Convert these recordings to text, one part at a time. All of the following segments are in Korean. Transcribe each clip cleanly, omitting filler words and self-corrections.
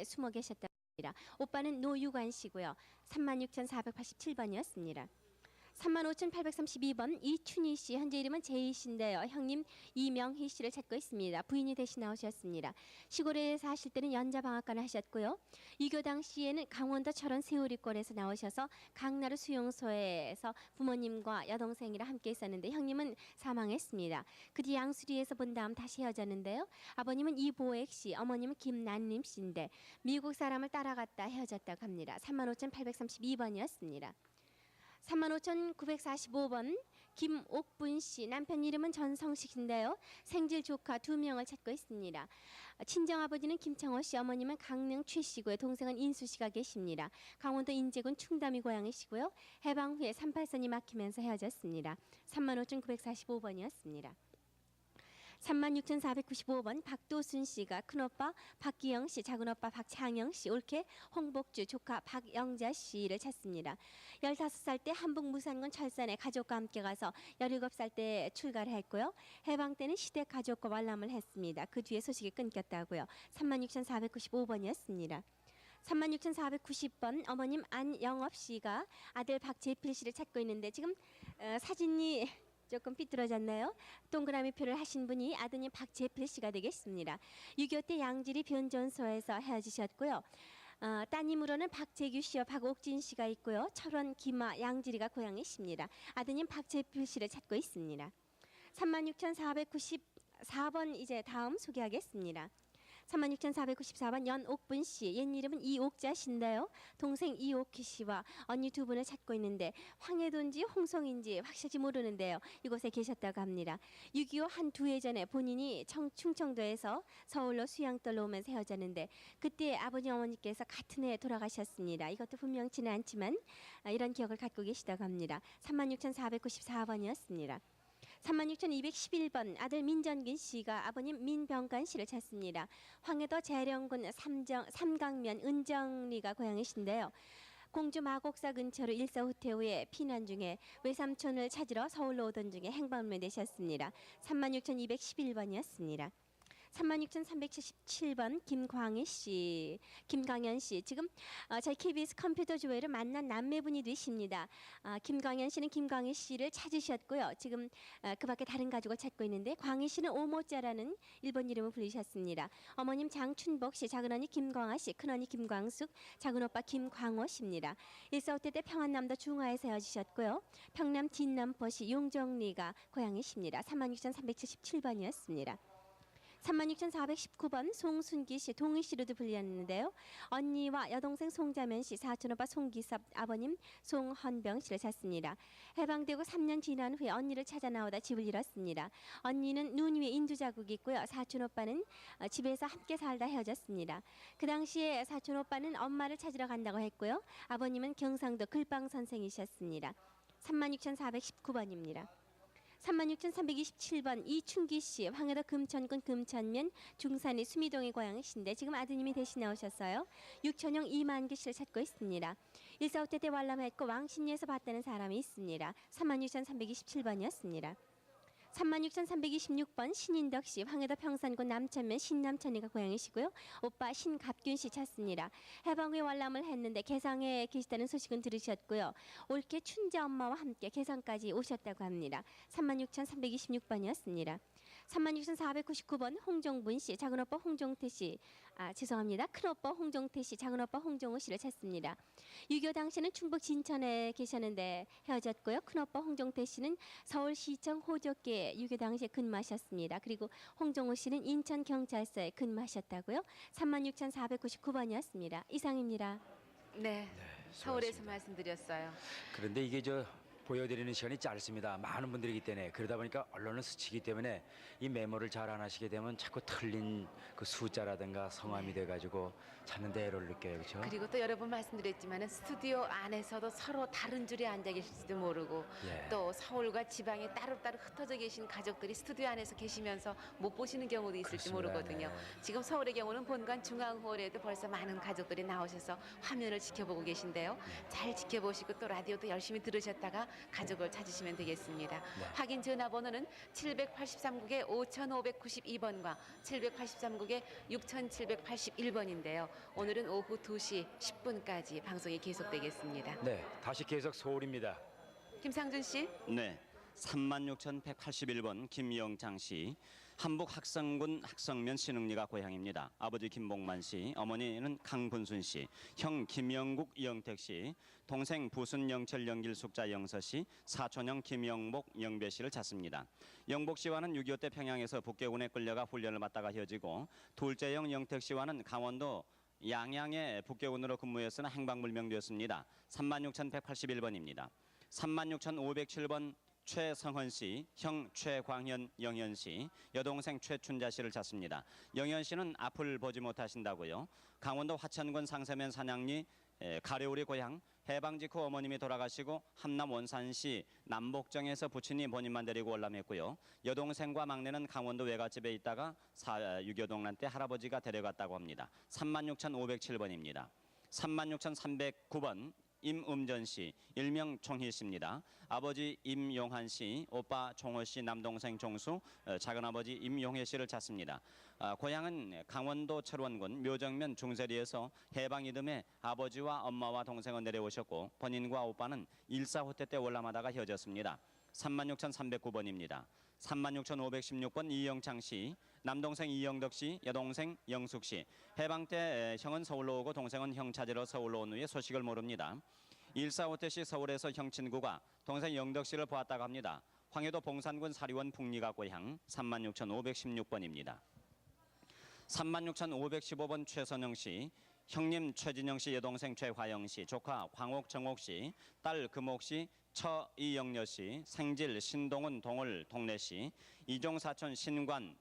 숨어 계셨다고 합니다. 오빠는 노유관 씨고요. 36,487번이었습니다. 35,832번 이춘희 씨, 현재 이름은 제이 씨인데요. 형님 이명희 씨를 찾고 있습니다. 부인이 대신 나오셨습니다. 시골에 사실 때는 연자방앗간을 하셨고요. 유교 당시에는 강원도 철원 세우리골에서 나오셔서 강나루 수용소에서 부모님과 여동생이랑 함께 있었는데 형님은 사망했습니다. 그 뒤 양수리에서 본 다음 다시 헤어졌는데요. 아버님은 이보액 씨, 어머님은 김난림 씨인데 미국 사람을 따라갔다 헤어졌다고 합니다. 35,832번이었습니다. 35,945번 김옥분 씨, 남편 이름은 전성식인데요. 생질 조카 2명을 찾고 있습니다. 친정아버지는 김창호 씨, 어머님은 강릉 최 씨고요. 동생은 인수 씨가 계십니다. 강원도 인제군 충담이 고향이시고요. 해방 후에 38선이 막히면서 헤어졌습니다. 35,945번이었습니다. 36,495번 박도순 씨가 큰오빠 박기영 씨, 작은오빠 박창영 씨, 올케 홍복주 조카 박영자 씨를 찾습니다. 15살 때 한북 무산군 철산에 가족과 함께 가서 17살 때 출가를 했고요. 해방 때는 시댁 가족과 관람을 했습니다. 그 뒤에 소식이 끊겼다고요. 36,495번이었습니다. 36,490번 어머님 안영업 씨가 아들 박재필 씨를 찾고 있는데 지금 사진이 조금 삐뚤어졌나요? 동그라미 표를 하신 분이 아드님 박재필 씨가 되겠습니다. 6.25 때 양지리 변전소에서 헤어지셨고요. 따님으로는 박재규 씨와 박옥진 씨가 있고요. 철원, 김하, 양지리가 고향이십니다. 아드님 박재필 씨를 찾고 있습니다. 36,494번 이제 다음 소개하겠습니다. 36,494번 연옥분 씨, 옛 이름은 이옥자 씨인데요. 동생 이옥희 씨와 언니 2분을 찾고 있는데 황해도인지 홍성인지 확실히 모르는데요. 이곳에 계셨다고 합니다. 6.25 한 2해 전에 본인이 충청도에서 서울로 수양떨로 오면서 헤어졌는데 그때 아버지 어머니께서 같은 해에 돌아가셨습니다. 이것도 분명치는 않지만 이런 기억을 갖고 계시다고 합니다. 36,494번이었습니다. 36,211번 아들 민전긴 씨가 아버님 민병관 씨를 찾습니다. 황해도 재령군 삼강면 은정리가 고향이신데요. 공주 마곡사 근처로 일사후퇴 피난 중에 외삼촌을 찾으러 서울로 오던 중에 행방불명 되셨습니다. 36,211번이었습니다. 36,377번 김광희 씨, 김광현 씨. 지금 저희 KBS 컴퓨터 조회를 만난 남매분이 되십니다. 김광현 씨는 김광희 씨를 찾으셨고요. 지금 그 밖에 다른 가족을 찾고 있는데 광희 씨는 오모자라는 일본 이름을 불리셨습니다. 어머님 장춘복 씨, 작은언니 김광아 씨, 큰언니 김광숙, 작은오빠 김광호 씨입니다. 1.45때 때 평안남도 중화에서 헤어지셨고요. 평남 진남포시 용정리가 고향이십니다. 36,377번이었습니다. 36,419번 송순기 씨, 동희 씨로도 불렸는데요. 언니와 여동생 송자면 씨, 사촌오빠 송기섭, 아버님 송헌병 씨를 찾습니다. 해방되고 3년 지난 후에 언니를 찾아 나오다 집을 잃었습니다. 언니는 눈 위에 인두 자국이 있고요. 사촌오빠는 집에서 함께 살다 헤어졌습니다. 그 당시에 사촌오빠는 엄마를 찾으러 간다고 했고요. 아버님은 경상도 글방 선생이셨습니다. 36,419번입니다. 36,327번 이춘기 씨, 황해도 금천군 금천면 중산리 수미동의 고향이신데 지금 아드님이 대신 나오셨어요. 육천영 이만기 씨를 찾고 있습니다. 1.45때 때 관람했고 왕십리에서 봤다는 사람이 있습니다. 36,327번이었습니다. 36,326번 신인덕 씨, 황해도 평산군 남천면 신남천이가 고향이시고요. 오빠 신갑균 씨 찾습니다. 해방 후에 관람을 했는데 개성에 계시다는 소식은 들으셨고요. 올케 춘자 엄마와 함께 개성까지 오셨다고 합니다. 36,326번이었습니다. 36,499번 홍종분 씨, 작은오빠 홍종태 씨, 죄송합니다. 큰오빠 홍종태 씨, 작은오빠 홍종호 씨를 찾습니다. 6.25 당시에는 충북 진천에 계셨는데 헤어졌고요. 큰오빠 홍종태 씨는 서울시청 호적계에 6.25 당시에 근무하셨습니다. 그리고 홍종호 씨는 인천경찰서에 근무하셨다고요. 36,499번이었습니다. 이상입니다. 네, 서울에서 말씀드렸어요. 그런데 이게 보여드리는 시간이 짧습니다. 많은 분들이기 때문에 그러다 보니까 언론은 스치기 때문에 이 메모를 잘 안 하시게 되면 자꾸 틀린 그 숫자라든가 성함이 돼가지고 찾는데 애로를 느껴요, 그렇죠? 그리고 또 여러 번 말씀드렸지만 스튜디오 안에서도 서로 다른 줄에 앉아 계실지도 모르고 또 서울과 지방에 따로따로 흩어져 계신 가족들이 스튜디오 안에서 계시면서 못 보시는 경우도 있을지 그렇습니다. 모르거든요. 네. 지금 서울의 경우는 본관 중앙홀에도 벌써 많은 가족들이 나오셔서 화면을 지켜보고 계신데요. 잘 지켜보시고 또 라디오도 열심히 들으셨다가 가족을 찾으시면 되겠습니다. 네. 확인 전화번호는 783국에 5592번과 783국에 6781번인데요. 오늘은 오후 2시 10분까지 방송이 계속되겠습니다. 네, 다시 계속 서울입니다. 김상준 씨. 네, 36,181번 김영장 씨, 한북 학성군 학성면 신흥리가 고향입니다. 아버지 김봉만 씨, 어머니는 강분순 씨, 형 김영국 이영택 씨, 동생 부순 영철 영길숙자 영서 씨, 사촌형 김영복 영배 씨를 찾습니다. 영복 씨와는 6.25 때 평양에서 북계군에 끌려가 훈련을 받다가 헤어지고, 둘째 형 영택 씨와는 강원도 양양의 북계군으로 근무했으나 행방불명되었습니다. 36,181번입니다. 36,507번 최성헌 씨, 형 최광현, 영현 씨, 여동생 최춘자 씨를 찾습니다. 영현 씨는 앞을 보지 못하신다고요. 강원도 화천군 상세면 산양리 가래우리 고향, 해방 직후 어머님이 돌아가시고 함남 원산시 남복정에서 부친이 본인만 데리고 월남했고요. 여동생과 막내는 강원도 외갓집에 있다가 6.25 동란 때 할아버지가 데려갔다고 합니다. 36,507번입니다. 36,309번 임음전 씨, 일명 종희 씨입니다. 아버지 임용한 씨, 오빠 종호 씨, 남동생 종수, 작은아버지 임용혜 씨를 찾습니다. 고향은 강원도 철원군 묘정면 중세리에서 해방 이듬해 아버지와 엄마와 동생은 내려오셨고, 본인과 오빠는 일사후퇴 때 월남하다가 헤어졌습니다. 36,309번입니다. 36,516번 이영창 씨, 남동생 이영덕 씨, 여동생 영숙 씨. 해방 때 형은 서울로 오고 동생은 형 찾으러 서울로 온 후에 소식을 모릅니다. 일사후퇴 시 서울에서 형 친구가 동생 영덕 씨를 보았다고 합니다. 황해도 봉산군 사리원 북리가 고향. 36,516번입니다. 36,515번 최선영 씨, 형님 최진영 씨, 여동생 최화영 씨, 조카 광옥 정옥 씨, 딸 금옥 씨, 처이영녀 씨, 생질 신동은 동을 동래 씨, 이종 사촌 신관영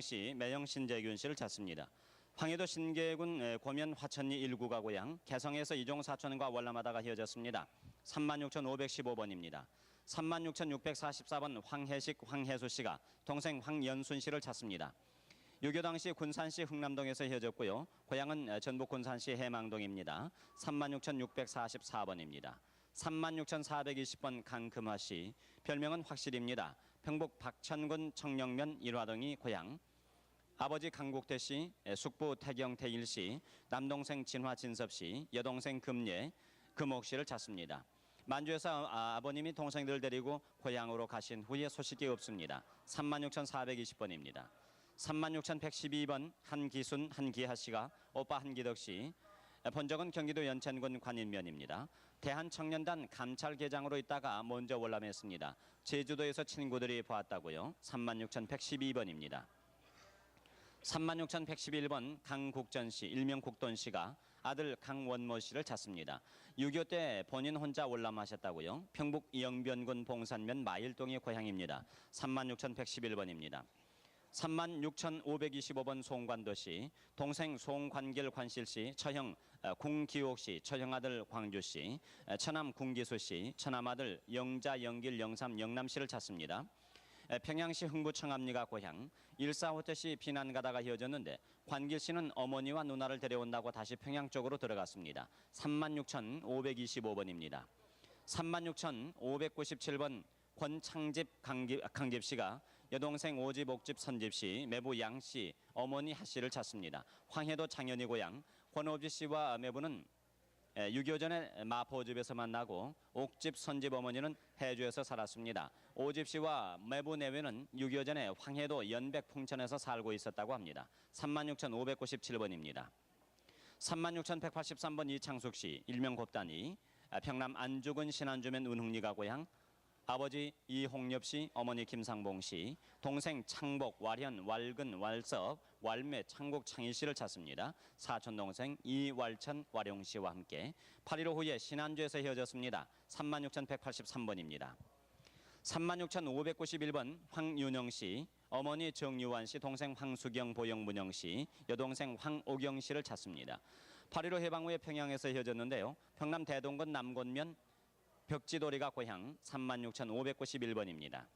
씨, 매형 신재균 씨를 찾습니다. 황해도 신계군 고면 화천리 1구가 고향, 개성에서 이종 사촌과 월남하다가 헤어졌습니다. 36,515번입니다. 36,644번 황혜식, 황혜수 씨가 동생 황연순 씨를 찾습니다. 6.25 당시 군산시 흥남동에서 헤어졌고요. 고향은 전북 군산시 해망동입니다. 36,644번입니다. 36,420번 강금화 씨, 별명은 확실입니다. 평북 박천군 청령면 일화동이 고향. 아버지 강국태 씨, 숙부 태경태일 씨, 남동생 진화 진섭 씨, 여동생 금예, 금옥 씨를 찾습니다. 만주에서 아버님이 동생들 데리고 고향으로 가신 후에 소식이 없습니다. 36,420번입니다. 36,112번 한기순, 한기하 씨가 오빠 한기덕 씨, 본적은 경기도 연천군 관인면입니다. 대한청년단 감찰계장으로 있다가 먼저 월남했습니다. 제주도에서 친구들이 보았다고요. 36,112번입니다. 36,111번 강국전 씨, 일명 국돈 씨가 아들 강원모 씨를 찾습니다. 6.25 때 본인 혼자 월남하셨다고요. 평북 영변군 봉산면 마일동이 고향입니다. 36,111번입니다. 36,525번 송관도 씨, 동생 송관길 관실 씨, 처형 궁기옥 씨, 처형 아들 광주 씨, 처남 궁기수 씨, 처남 아들 영자, 영길, 영삼, 영남 씨를 찾습니다. 평양시 흥부청암리가 고향. 일사후퇴 시 비난 가다가 헤어졌는데 관길 씨는 어머니와 누나를 데려온다고 다시 평양 쪽으로 들어갔습니다. 36,525번입니다. 36,597번 권창집 강집 씨가 여동생 오집 옥집 선집 씨, 매부 양 씨, 어머니 하 씨를 찾습니다. 황해도 장현이 고향. 권오집 씨와 매부는 6.25 전에 마포집에서 만나고 옥집 선집 어머니는 해주에서 살았습니다. 오집 씨와 매부 내외는 6.25 전에 황해도 연백 풍천에서 살고 있었다고 합니다. 36,597번입니다. 36,183번 이창숙 씨, 일명 곱단이. 평남 안주군 신안주면 은흥리가 고향. 아버지 이홍엽 씨, 어머니 김상봉 씨, 동생 창복, 완현, 왈근, 왈섭, 왈매, 창국, 창희 씨를 찾습니다. 사촌 동생 이왈천, 와룡 씨와 함께 8.15 후에 신안주에서 헤어졌습니다. 36,183번입니다. 36,591번 황윤영 씨, 어머니 정유환 씨, 동생 황수경, 보영문영 씨, 여동생 황오경 씨를 찾습니다. 8.15 해방 후에 평양에서 헤어졌는데요. 평남 대동군 남곤면 벽지도리가 고향. 36,591번입니다.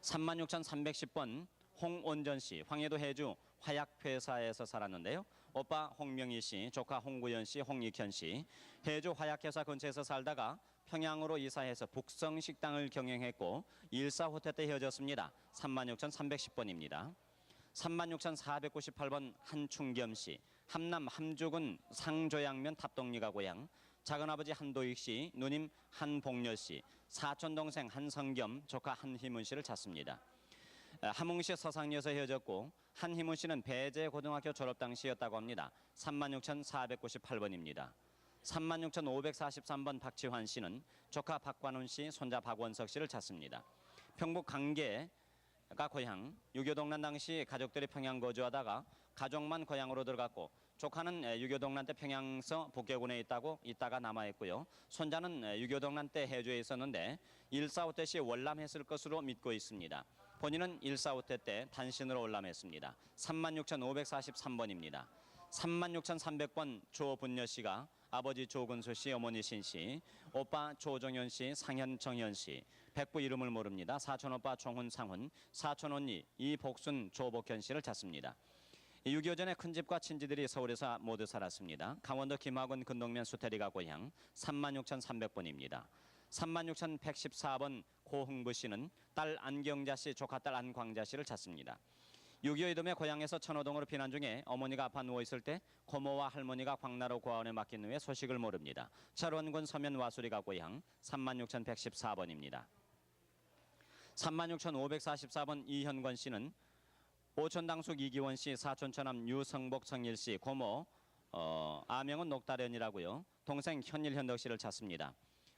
36,310번 홍온전 씨, 황해도 해주 화약회사에서 살았는데요. 오빠 홍명희 씨, 조카 홍구연 씨, 홍익현 씨. 해주 화약회사 근처에서 살다가 평양으로 이사해서 북성 식당을 경영했고 일사후퇴 때 헤어졌습니다. 36,310번입니다. 36,498번 한충겸 씨, 함남 함주군 상조양면 탑동리가 고향. 작은아버지 한도익 씨, 누님 한복렬 씨, 사촌 동생 한성겸, 조카 한희문 씨를 찾습니다. 함흥시 서상리에서 헤어졌고 한희문 씨는 배재고등학교 졸업 당시였다고 합니다. 36,498번입니다. 36,543번 박지환 씨는 조카 박관훈 씨, 손자 박원석 씨를 찾습니다. 평북 강계가 고향, 6.25 동란 당시 가족들이 평양 거주하다가 가족만 고향으로 들어갔고 조카는 6.25 동란 때 평양서 북계군에 있다가 남아있고요. 손자는 6.25 동란 때 해주에 있었는데 1.4.5때 시 월남했을 것으로 믿고 있습니다. 본인은 1.4.5때 때 단신으로 월남했습니다. 36,543번입니다. 36,300번 조분여 씨가 아버지 조근수 씨, 어머니 신 씨, 오빠 조정현 씨, 상현 정현 씨, 백부 이름을 모릅니다. 사촌 오빠 종훈 상훈, 사촌 언니 이복순 조복현 씨를 찾습니다. 6.25 전에 큰집과 친지들이 서울에서 모두 살았습니다. 강원도 김학원 근동면 수태리가 고향 36,300번입니다. 36,114번 고흥부 씨는 딸 안경자 씨, 조카딸 안광자 씨를 찾습니다. 6.25 이듬해 고향에서 천호동으로避난 중에 어머니가 아파 누워있을 때 고모와 할머니가 광나루 고아원에 맡긴 후에 소식을 모릅니다. 철원군 서면 와수리가 고향 36,114번입니다. 36,544번 이현권 씨는 오촌당숙 이기원 씨, 사촌 처남 유성복 성일 씨, 고모 아명은 녹다련이라고요. 동생 현일 현덕 씨를 찾습니다.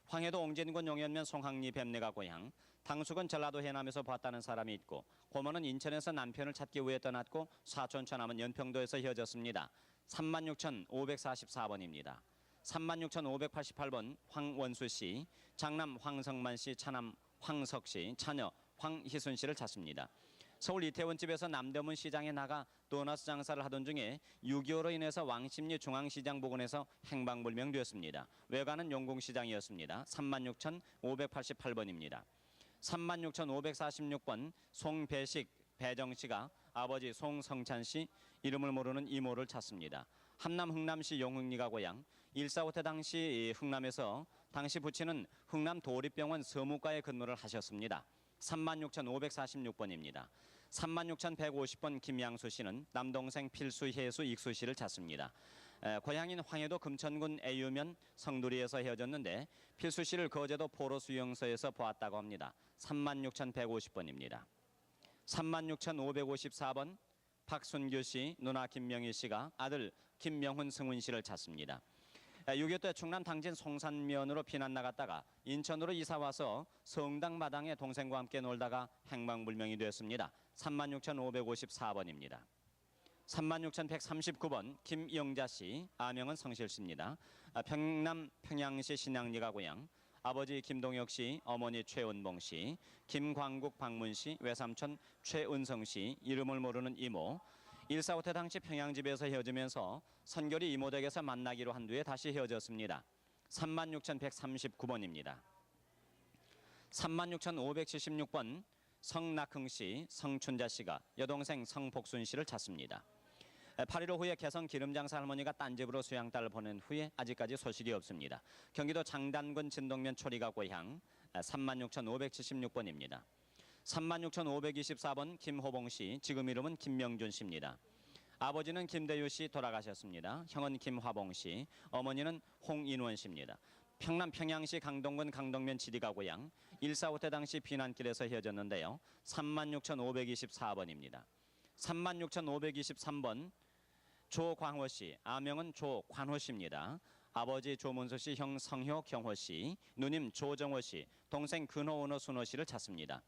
황해도 옹진군 용현면 송항리 뱀내가 고향, 당숙은 전라도 해남에서 봤다는 사람이 있고 고모는 인천에서 남편을 찾기 위해 떠났고 사촌 처남은 연평도에서 헤어졌습니다. 36,544번입니다. 36,588번 황원수 씨, 장남 황성만 씨, 차남 황석 씨, 차녀 황희순 씨를 찾습니다. 서울 이태원집에서 남대문 시장에 나가 도너스 장사를 하던 중에 6.25로 인해서 왕십리 중앙시장 부근에서 행방불명되었습니다. 외관은 용궁시장이었습니다. 36,588번입니다. 36,546번 송배식 배정씨가 아버지 송성찬 씨, 이름을 모르는 이모를 찾습니다. 함남 흥남시 용흥리가 고향, 1.4.5태 당시 흥남에서 당시 부친은 흥남 도립병원 서무과에 근무를 하셨습니다. 36,546번입니다. 36,150번 김양수 씨는 남동생 필수, 혜수, 익수 씨를 찾습니다. 고향인 황해도 금천군 애유면 성두리에서 헤어졌는데 필수 씨를 거제도 포로수용소에서 보았다고 합니다. 36,150번입니다. 36,554번 박순규 씨, 누나 김명희 씨가 아들 김명훈 승훈 씨를 찾습니다. 6.25 때 충남 당진 송산면으로 피난 나갔다가 인천으로 이사와서 성당 마당에 동생과 함께 놀다가 행방불명이 되었습니다. 36,554번입니다. 36,139번 김영자 씨, 아명은 성실 씨입니다. 평남 평양시 신양리가 고향, 아버지 김동혁 씨, 어머니 최은봉 씨, 김광국 박문 씨, 외삼촌 최은성 씨, 이름을 모르는 이모, 1.4.5태 당시 평양집에서 헤어지면서 선결이 이모 댁에서 만나기로 한 뒤에 다시 헤어졌습니다. 36,139번입니다. 36,576번 성낙흥 씨, 성춘자 씨가 여동생 성복순 씨를 찾습니다. 8.15 후에 개성 기름장사 할머니가 딴 집으로 수양딸을 보낸 후에 아직까지 소식이 없습니다. 경기도 장단군 진동면 초리가 고향 36,576번입니다. 36,524번 김호봉 씨, 지금 이름은 김명준 씨입니다. 아버지는 김대유 씨 돌아가셨습니다. 형은 김화봉 씨, 어머니는 홍인원 씨입니다. 평남 평양시 강동군 강동면 지리가 고향, 1.4.5태 당시避난길에서 헤어졌는데요. 36,524번입니다. 36,523번 조광호 씨, 아명은 조관호 씨입니다. 아버지 조문수 씨, 형 성효 경호 씨, 누님 조정호 씨, 동생 근호 은호 순호 씨를 찾습니다.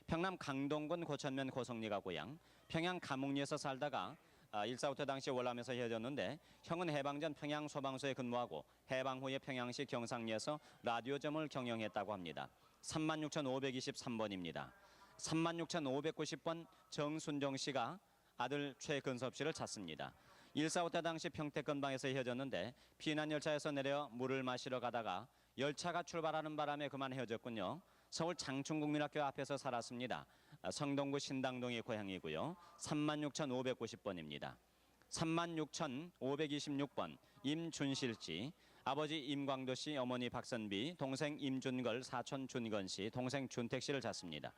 평남 강동군 고천면 고성리가 고향, 평양 가목리에서 살다가 1.4.5태 당시 월남에서 헤어졌는데 형은 해방 전 평양 소방서에 근무하고 해방 후에 평양시 경상리에서 라디오점을 경영했다고 합니다. 36,523번입니다. 36,590번 정순정 씨가 아들 최근섭 씨를 찾습니다. 1.4.5태 당시 평택 근방에서 헤어졌는데 피난열차에서 내려 물을 마시러 가다가 열차가 출발하는 바람에 그만 헤어졌군요. 서울 장충국민학교 앞에서 살았습니다. 성동구 신당동이 고향이고요. 36,590번입니다. 36,526번 임준실씨, 아버지 임광도 씨, 어머니 박선비, 동생 임준걸, 사촌 준건 씨, 동생 준택 씨를 찾습니다.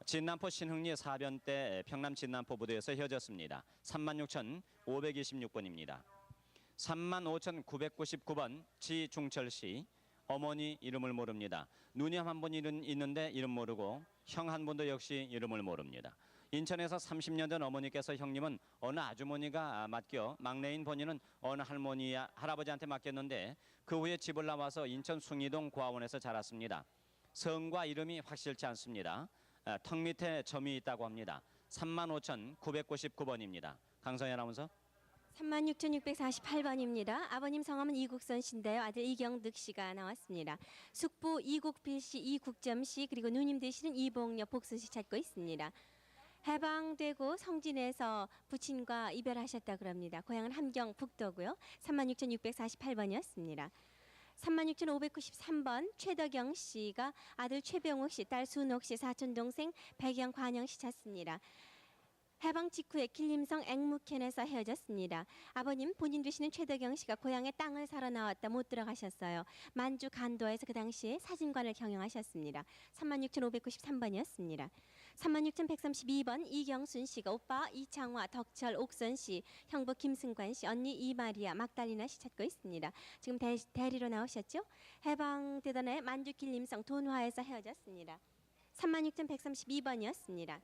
진남포 신흥리 사변 때 평남 진남포 부두에서 헤어졌습니다. 36,526번입니다. 35,999번 지중철 씨, 어머니 이름을 모릅니다. 누님 한 분 있는데 이름 모르고 형 한 분도 역시 이름을 모릅니다. 인천에서 30년 된 어머니께서 형님은 어느 아주머니가 맡겨 막내인 본인은 어느 할아버지한테 맡겼는데 그 후에 집을 나와서 인천 숭이동 고아원에서 자랐습니다. 성과 이름이 확실치 않습니다. 턱 밑에 점이 있다고 합니다. 35,999번입니다. 강성희 아나운서. 36,648번입니다. 아버님 성함은 이국선 씨인데요. 아들 이경득 씨가 나왔습니다. 숙부 이국필 씨, 이국점 씨, 그리고 누님 되시는 이봉녀, 복순 씨 찾고 있습니다. 해방되고 성진에서 부친과 이별하셨다 그럽니다. 고향은 함경 북도고요. 36,648번이었습니다. 36,593번 최덕영 씨가 아들 최병욱 씨, 딸 순옥 씨, 사촌 동생 배경 관영 씨 찾습니다. 해방 직후에 길림성 앵무캔에서 헤어졌습니다. 아버님 본인 되시는 최덕영 씨가 고향에 땅을 사러 나왔다 못 들어가셨어요. 만주 간도에서 그 당시에 사진관을 경영하셨습니다. 36,593번이었습니다. 36,132번 이경순 씨가 오빠 이창화, 덕철, 옥선 씨, 형부 김승관 씨, 언니 이마리아, 막달리나 씨 찾고 있습니다. 지금 대리로 나오셨죠? 해방되던 해 만주 길림성 돈화에서 헤어졌습니다. 36,132번이었습니다.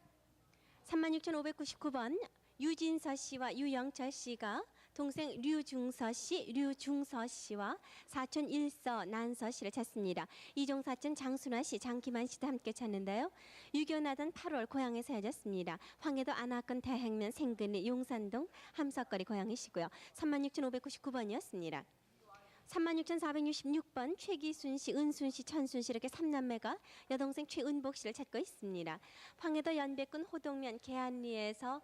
36,599번 유진서 씨와 유영철 씨가 동생 류중서 씨, 류중서 씨와 사촌 일서, 난서 씨를 찾습니다. 이종 사촌 장순화 씨, 장기만 씨도 함께 찾는데요. 유교나던 8월 고향에서 헤어졌습니다. 황해도 안악근 대행면 생근리 용산동 함석거리 고향이시고요. 36,599번이었습니다. 36,466번 최기순 씨, 은순 씨, 천순 씨 이렇게 3남매가 여동생 최은복 씨를 찾고 있습니다. 황해도 연백군 호동면 계안리에서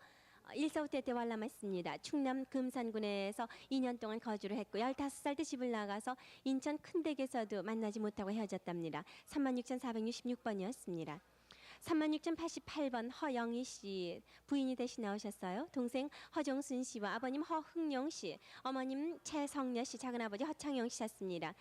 1사후퇴 때 관람했습니다. 충남 금산군에서 2년 동안 거주를 했고 15살 때 집을 나가서 인천 큰댁에서도 만나지 못하고 헤어졌답니다. 36,466번이었습니다. 36,088번 허영희 씨 부인이 대신 나오셨어요. 동생 허정순 씨와 아버님 허흥용 씨, 어머님 최성녀 씨, 작은아버지 허창영 씨 셨습니다.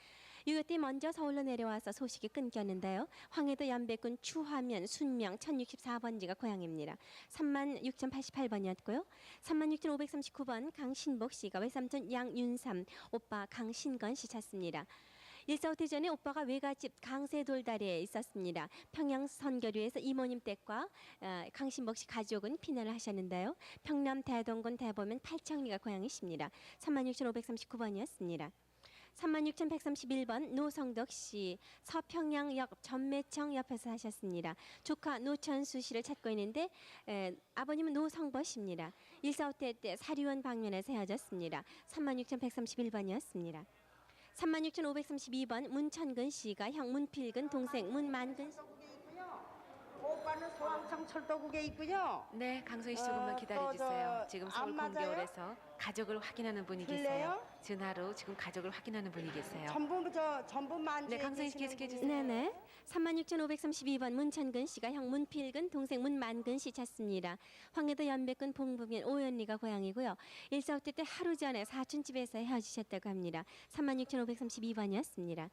6.25 때 먼저 서울로 내려와서 소식이 끊겼는데요. 황해도 연백군 추화면 순명 1064번지가 고향입니다. 36,088번이었고요. 36,539번 강신복 씨가 외삼촌 양윤삼, 오빠 강신건 씨 찾습니다. 1.45대 전에 오빠가 외갓집 강세돌다리에 있었습니다. 평양 선교류에서 이모님 댁과 강신복 씨 가족은 피난을 하셨는데요. 평남 대동군 대보면 팔청리가 고향이십니다. 36,539번이었습니다. 36,131번 노성덕 씨 서평양역 전매청 옆에서 사셨습니다. 조카 노천수 씨를 찾고 있는데 아버님은 노성보 씨입니다. 1.45대 때 사리원 방면에서 헤어졌습니다. 36,131번이었습니다. 36,532번 문천근 씨가 형 문필근, 동생 문만근 씨. 오빠는 소왕청 철도국에 있고요. 네, 강성희 씨 조금만 기다려주세요. 저, 지금 안 서울 맞아요? 공개홀에서 가족을 확인하는 분이 계세요. 틀려요? 전화로 지금 가족을 확인하는 분이 계세요. 전부 만주. 네, 강성희 씨 계속해 주세요. 네네. 36,532번 문천근 씨가 형 문필근, 동생 문만근 씨 찾습니다. 황해도 연백군 봉부면 오연리가 고향이고요. 1.45대 때 하루 전에 사촌집에서 헤어지셨다고 합니다. 36,532번이었습니다.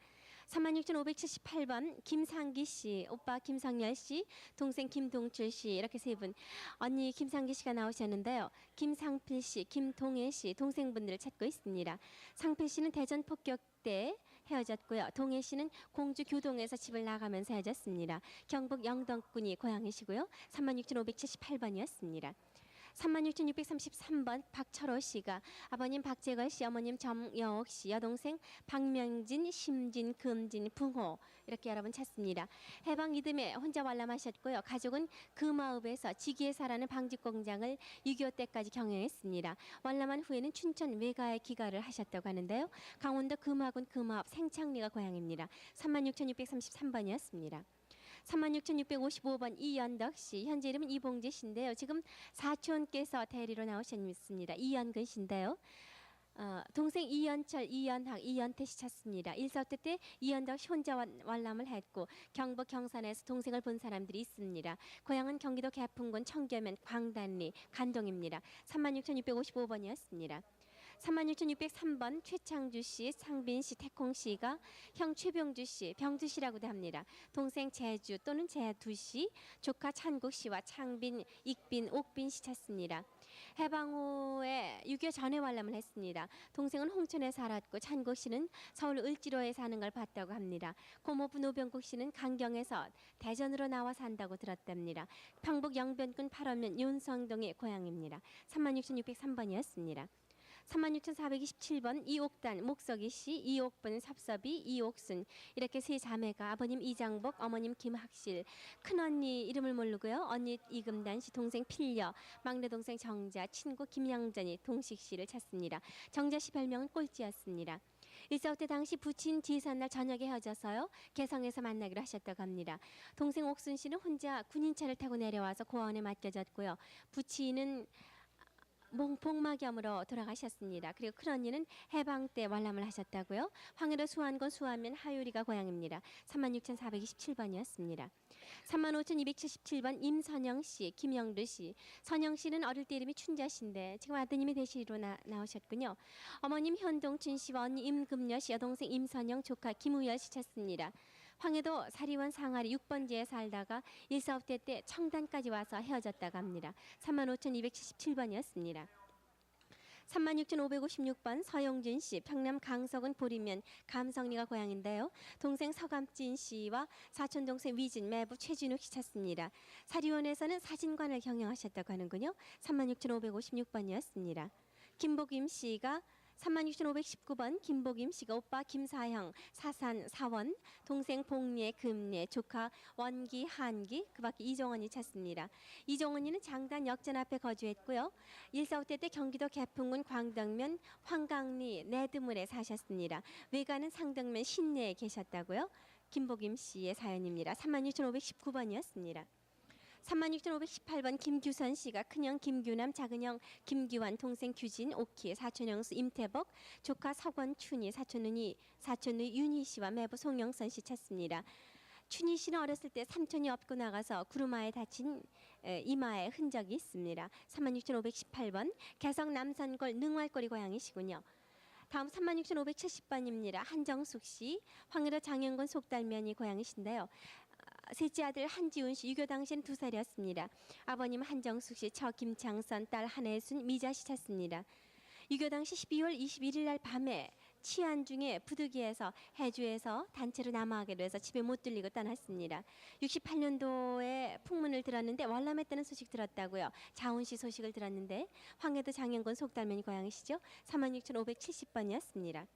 36,578번 김상기 씨, 오빠 김성열 씨, 동생 김동출 씨 이렇게 세 분. 언니 김상기 씨가 나오셨는데요. 김상필 씨, 김동혜 씨 동생분들을 찾고 있습니다. 상필 씨는 대전 폭격 때 헤어졌고요. 동혜 씨는 공주 교동에서 집을 나가면서 헤어졌습니다. 경북 영덕군이 고향이시고요. 36,578번이었습니다. 36,633번 박철호 씨가 아버님 박재걸 씨, 어머님 정여옥 씨, 여동생 박명진, 심진, 금진, 풍호 이렇게 여러분 찾습니다. 해방 이듬해 혼자 관람하셨고요. 가족은 금화읍에서 지기회사라는 방직 공장을 6.25 때까지 경영했습니다. 관람한 후에는 춘천 외가에 기가를 하셨다고 하는데요. 강원도 금화군 금화읍 생창리가 고향입니다. 36,633번이었습니다. 36,655번 이연덕 씨, 현재 이름은 이봉재 씨인데요. 지금 사촌께서 대리로 나오셨습니다. 이연근 씨인데요. 동생 이연철, 이연학, 이연태 씨 찾습니다. 일사후퇴 때 이연덕 씨 혼자 월남을 했고 경북 경산에서 동생을 본 사람들이 있습니다. 고향은 경기도 개풍군 청계면 광단리 간동입니다. 36,655번이었습니다. 36,603번 최창주 씨, 상빈 씨, 태콩 씨가 형 최병주 씨, 병주 씨라고도 합니다. 동생 재주 또는 재두 씨, 조카 찬국 씨와 창빈, 익빈, 옥빈 씨 찾습니다. 해방 후에 6.25 전에 월남을 했습니다. 동생은 홍천에 살았고 찬국 씨는 서울 을지로에 사는 걸 봤다고 합니다. 고모부 노병국 씨는 강경에서 대전으로 나와 산다고 들었답니다. 평북 영변군 8원면 윤성동의 고향입니다. 36,603번이었습니다. 36,427번 이옥단 목석이 씨, 이옥분 섭섭이, 이옥순 이렇게 세 자매가 아버님 이장복, 어머님 김학실, 큰언니 이름을 모르고요. 언니 이금단 씨, 동생 필려, 막내 동생 정자, 친구 김양전이 동식 씨를 찾습니다. 정자 씨 별명은 꼴찌였습니다. 일사후퇴 당시 부친 제삿날 저녁에 헤어져서요. 개성에서 만나기로 하셨다고 합니다. 동생 옥순 씨는 혼자 군인차를 타고 내려와서 고아원에 맡겨졌고요. 부친은 복막염으로 돌아가셨습니다. 그리고 큰언니는 해방 때 월남을 하셨다고요. 황해도 수안군 수안면 하유리가 고향입니다. 36,427번이었습니다. 35,277번 임선영 씨, 김영두 씨. 선영 씨는 어릴 때 이름이 춘자 씨인데 지금 아드님이 대시로 나오셨군요. 어머님 현동춘 씨와 언니 임금여 씨, 여동생 임선영, 조카 김우열 씨 찾습니다. 황해도 사리원 상하리 6번지에 살다가 일사후퇴 때 청단까지 와서 헤어졌다고 합니다. 35,277번이었습니다. 36,556번 서영준 씨, 평남 강석은 보리면 감성리가 고향인데요. 동생 서감진 씨와 사촌 동생 위진, 매부 최진욱 씨 찾습니다. 사리원에서는 사진관을 경영하셨다고 하는군요. 36,556번이었습니다. 김복임 씨가 36,519번 김복임 씨가 오빠 김사형 사산 사원, 동생 복례 금례, 조카 원기 한기, 그밖에 이종원이 찾습니다. 이종원이는 장단 역전 앞에 거주했고요. 일사후퇴 때 경기도 개풍군 광덕면 황강리 내드물에 사셨습니다. 외가는 상덕면 신내에 계셨다고요. 김복임 씨의 사연입니다. 36,519번이었습니다. 36,518번 김규선 씨가 큰형 김규남, 작은형 김규환, 동생 규진, 오키, 사촌형수 임태복, 조카 석원춘이, 사촌누이 윤희 씨와 매부 송영선 씨 찾습니다. 춘희 씨는 어렸을 때 삼촌이 업고 나가서 구루마에 다친 이마에 흔적이 있습니다. 36,518번 개성 남산골 능활골이 고향이시군요. 다음 36,570번입니다. 한정숙 씨, 황해도 장영군 속달면이 고향이신데요. 셋째 아들 한지훈 씨, 유교 당시엔 2살이었습니다. 아버님 한정숙 씨, 처 김창선, 딸 한혜순, 미자 씨 찾습니다. 유교 당시 12월 21일 날 밤에 치안 중에 부득이해서 해주에서 단체로 남하하기로 해서 집에 못 들리고 떠났습니다. 68년도에 풍문을 들었는데 월남했다는 소식 들었다고요. 자훈 씨 소식을 들었는데 황해도 장영군 속달면이 고향이시죠. 36,570번이었습니다.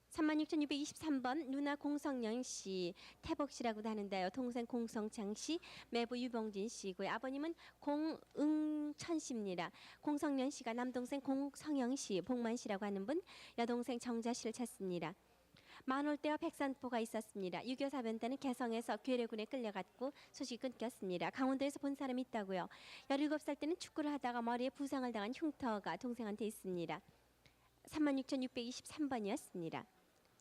36,623번 누나 공성영 씨, 태복 씨라고도 하는데요. 동생 공성창 씨, 매부 유봉진 씨고요. 아버님은 공응천 씨입니다. 공성년 씨가 남동생 공성영 씨, 복만 씨라고 하는 분, 여동생 정자 씨를 찾습니다. 만월대와 백산포가 있었습니다. 6.25 사변 때는 개성에서 괴뢰군에 끌려갔고 소식이 끊겼습니다. 강원도에서 본 사람이 있다고요. 17살 때는 축구를 하다가 머리에 부상을 당한 흉터가 동생한테 있습니다. 36,623번이었습니다.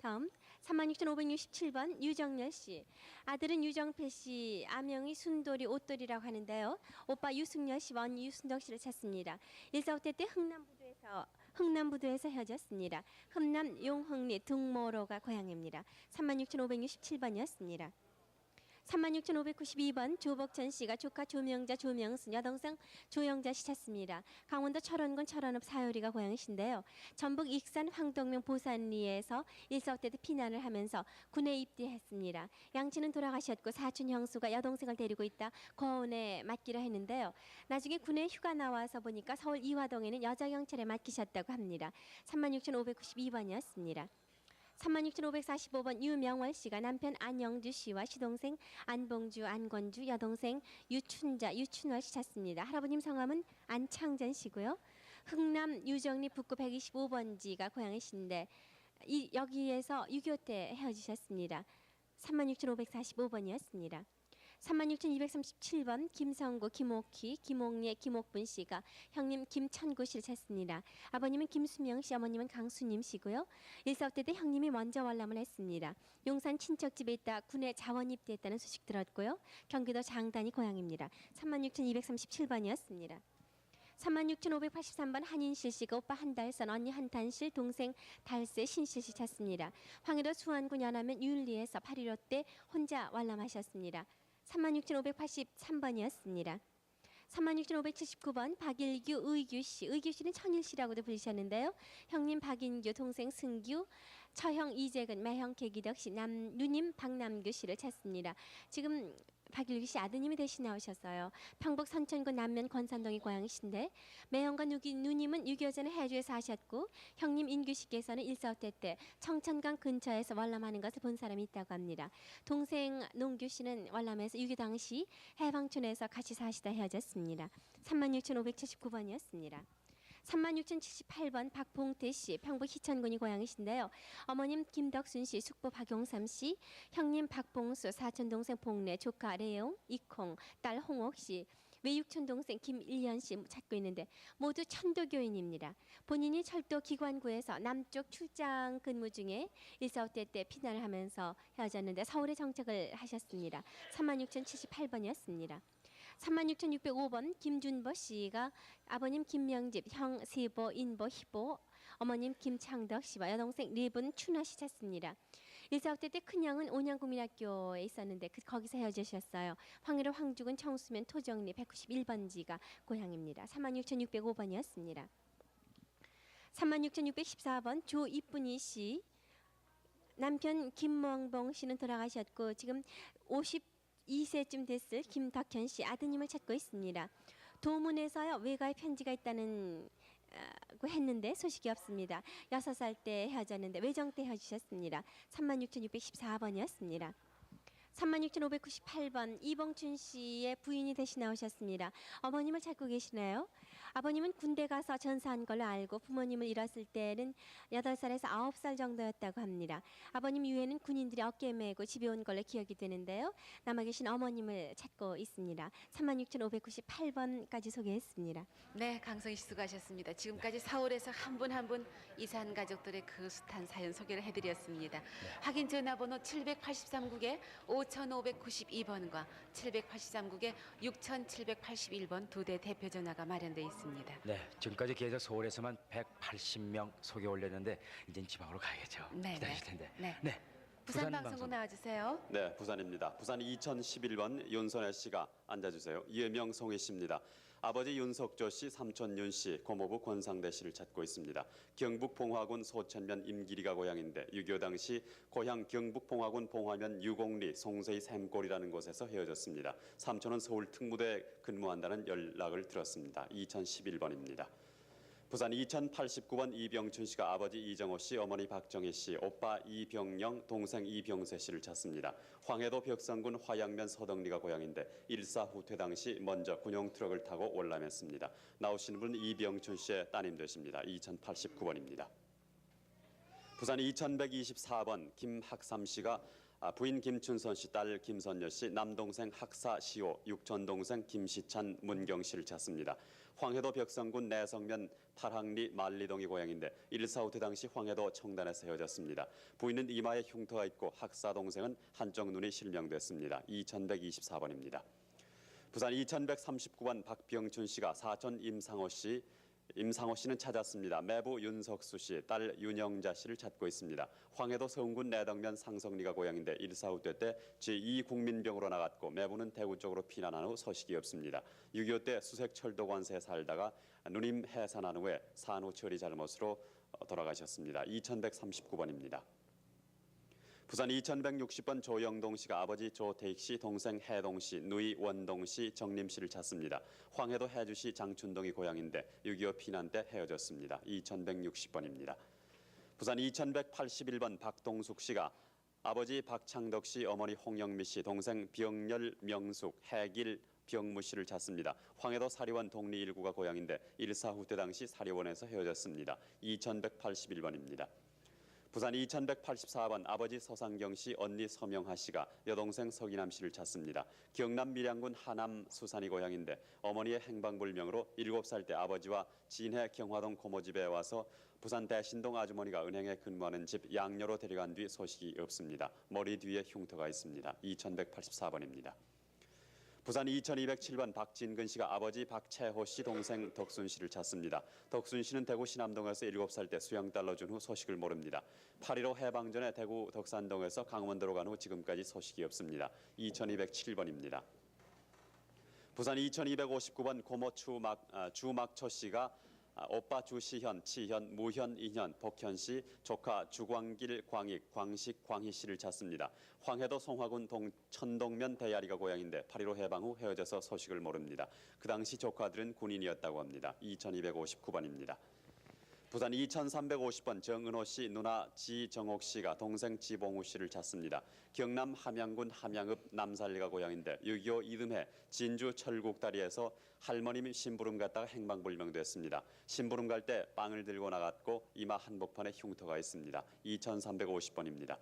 다음 36,567번 유정열 씨, 아들은 유정패 씨, 아명이 순돌이 옷돌이라고 하는데요. 오빠 유승열 씨, 언니 유순덕 씨를 찾습니다. 일사후퇴 때 흥남부두에서 헤어졌습니다. 흥남 용흥리 등모로가 고향입니다. 36,567번이었습니다. 36,592번 조복천 씨가 조카 조명자 조명순, 여동생 조영자 씨 찾습니다. 강원도 철원군 철원읍 사유리가 고향이신데요. 전북 익산 황동명 보산리에서 일사후퇴 때 피난을 하면서 군에 입대했습니다. 양친은 돌아가셨고 사촌 형수가 여동생을 데리고 있다 고원에 맡기로 했는데요. 나중에 군에 휴가 나와서 보니까 서울 이화동에는 여자경찰에 맡기셨다고 합니다. 36,592번이었습니다. 36,545번 유명월 씨가 남편 안영주 씨와 시동생 안봉주, 안건주, 여동생 유춘자, 유춘월 씨 찾습니다. 할아버님 성함은 안창전 씨고요. 흥남 유정리 북구 125번지가 고향이신데 여기에서 6.25 때 헤어지셨습니다. 36,545번이었습니다. 36,237번 김성구, 김옥희, 김옥예, 김옥분 씨가 형님 김천구 씨를 찾습니다. 아버님은 김수명 씨, 어머님은 강수님 씨고요. 일사후퇴 때 형님이 먼저 월남을 했습니다. 용산 친척집에 있다 군에 자원 입대했다는 소식 들었고요. 경기도 장단이 고향입니다. 36,237번이었습니다. 36,583번 한인실 씨가 오빠 한달선, 언니 한탄실, 동생 달세 신실 씨 찾습니다. 황해도 수원군 연암면 유일리에서 8.15 때 혼자 월남하셨습니다. 36,583번이었습니다. 36,579번 박일규, 의규 씨. 의규 씨는 천일 씨라고도 부르셨는데요. 형님 박인규, 동생 승규, 처형 이재근, 매형 계기덕 씨, 누님 박남규 씨를 찾습니다. 지금 박일규 씨 아드님이 대신 나오셨어요. 평북 선천군 남면 권산동이 고향이신데 매형과 누님은 6.25 전에 해주에 사셨고 형님 인규 씨께서는 일사후퇴 때 청천강 근처에서 월남하는 것을 본 사람이 있다고 합니다. 동생 농규 씨는 월남에서 6.25 당시 해방촌에서 같이 사시다 헤어졌습니다. 36,579번이었습니다. 36,078번 박봉태 씨, 평북 희천군이 고향이신데요. 어머님 김덕순 씨, 숙부 박용삼 씨, 형님 박봉수, 사촌 동생 봉래, 조카 레용, 이콩, 딸 홍옥 씨, 외육촌 동생 김일현 씨 찾고 있는데 모두 천도교인입니다. 본인이 철도 기관구에서 남쪽 출장 근무 중에 일사후퇴 때 피난을 하면서 헤어졌는데 서울에 정착을 하셨습니다. 36,078번이었습니다. 36,605번 김준보 씨가 아버님 김명집, 형 세보, 인보, 희보, 어머님 김창덕 씨와 여동생 리분 춘하 씨 찾습니다. 일사후퇴 때 큰형은 온양국민학교에 있었는데 거기서 헤어지셨어요. 황해도 황주군 청수면 토정리 191번지가 고향입니다. 36,605번이었습니다. 36,614번 조이쁜이 씨, 남편 김멍봉 씨는 돌아가셨고 지금 52세쯤 됐을 김덕현 씨 아드님을 찾고 있습니다. 도문에서요 외가에 편지가 있다는 했는데 소식이 없습니다. 6살 때 헤어졌는데 외정 때 헤어지셨습니다. 36,614번이었습니다. 36,598번 이봉춘 씨의 부인이 대신 나오셨습니다. 어머님을 찾고 계시나요? 아버님은 군대 가서 전사한 걸로 알고 부모님을 잃었을 때는 8살에서 9살 정도였다고 합니다. 아버님 이후에는 군인들이 어깨에 메고 집에 온 걸로 기억이 되는데요. 남아 계신 어머님을 찾고 있습니다. 36,598번까지 소개했습니다. 네, 강성희 씨 수고하셨습니다. 지금까지 서울에서 한 분 한 분 이사한 가족들의 그 숱한 사연 소개를 해드렸습니다. 확인 전화번호 783국에 5,592번과 783국에 6,781번 두 대 대표 전화가 마련돼 있습니다. 네, 지금까지 계속 서울에서만 180명 소개 올렸는데 이제 지방으로 가야겠죠. 네, 기다리실 텐데. 네. 부산 방송국 나와주세요. 네, 부산입니다. 부산 2011번 윤선혜 씨가 앉아주세요. 예명 송혜 씨입니다. 아버지 윤석조 씨, 삼촌 윤 씨, 고모부 권상대 씨를 찾고 있습니다. 경북 봉화군 소천면 임기리가 고향인데 6.25 당시 고향 경북 봉화군 봉화면 유곡리 송서희 샘골이라는 곳에서 헤어졌습니다. 삼촌은 서울 특무대에 근무한다는 연락을 들었습니다. 2011번입니다. 부산 2089번 이병춘 씨가 아버지 이정호 씨, 어머니 박정희 씨, 오빠 이병영, 동생 이병세 씨를 찾습니다. 황해도 벽성군 화양면 서덕리가 고향인데 일사후퇴 당시 먼저 군용 트럭을 타고 월남했습니다. 나오시는 분은 이병춘 씨의 따님 되십니다. 2089번입니다. 부산 2124번 김학삼 씨가 부인 김춘선 씨, 딸 김선여 씨, 남동생 학사 시호, 육촌동생 김시찬, 문경 씨를 찾습니다. 황해도 벽성군 내성면 팔항리 만리동이 고향인데 일사후퇴 당시 황해도 청단에서 헤어졌습니다. 부인은 이마에 흉터가 있고 학사 동생은 한쪽 눈이 실명됐습니다. 2124번입니다. 부산 2139번 박병춘 씨가 사촌 임상호 씨는 찾았습니다. 매부 윤석수 씨, 딸 윤영자 씨를 찾고 있습니다. 황해도 서운군 내덕면 상성리가 고향인데 일사후퇴 때 제2국민병으로 나갔고 매부는 대구 쪽으로 피난한 후 소식이 없습니다. 6.25 때 수색철도관세에 살다가 누님 해산한 후에 산후 처리 잘못으로 돌아가셨습니다. 2139번입니다. 부산 2160번 조영동 씨가 아버지 조태익 씨, 동생 해동 씨, 누이 원동 씨, 정림 씨를 찾습니다. 황해도 해주시 장춘동이 고향인데 6.25 피난 때 헤어졌습니다. 2160번입니다. 부산 2181번 박동숙 씨가 아버지 박창덕 씨, 어머니 홍영미 씨, 동생 병렬 명숙, 해길 병무 씨를 찾습니다. 황해도 사리원 동리 1구가 고향인데 일사후퇴 당시 사리원에서 헤어졌습니다. 2181번입니다. 부산 2184번 아버지 서상경 씨, 언니 서명하 씨가 여동생 서기남 씨를 찾습니다. 경남 밀양군 하남 수산이 고향인데 어머니의 행방불명으로 7살 때 아버지와 진해 경화동 고모집에 와서 부산 대신동 아주머니가 은행에 근무하는 집 양녀로 데려간 뒤 소식이 없습니다. 머리 뒤에 흉터가 있습니다. 2184번입니다. 부산 2207번 박진근 씨가 아버지 박채호 씨, 동생 덕순 씨를 찾습니다. 덕순 씨는 대구 신암동에서 7살 때 수영달러 준 후 소식을 모릅니다. 8.15 해방 전에 대구 덕산동에서 강원도로 간 후 지금까지 소식이 없습니다. 2207번입니다. 부산 2259번 고모 주막초 씨가 오빠 주시현, 치현, 무현, 이현, 복현 씨, 조카 주광길, 광익, 광식, 광희 씨를 찾습니다. 황해도 송화군 천동면 대야리가 고향인데 8.15 해방 후 헤어져서 소식을 모릅니다. 그 당시 조카들은 군인이었다고 합니다. 2259번입니다. 부산 2350번 정은호 씨, 누나 지정옥 씨가 동생 지봉우 씨를 찾습니다. 경남 함양군 함양읍 남살리가 고향인데 6.25 이듬해 진주 철국다리에서 할머님 심부름 갔다가 행방불명됐습니다. 심부름 갈 때 빵을 들고 나갔고 이마 한복판에 흉터가 있습니다. 2350번입니다.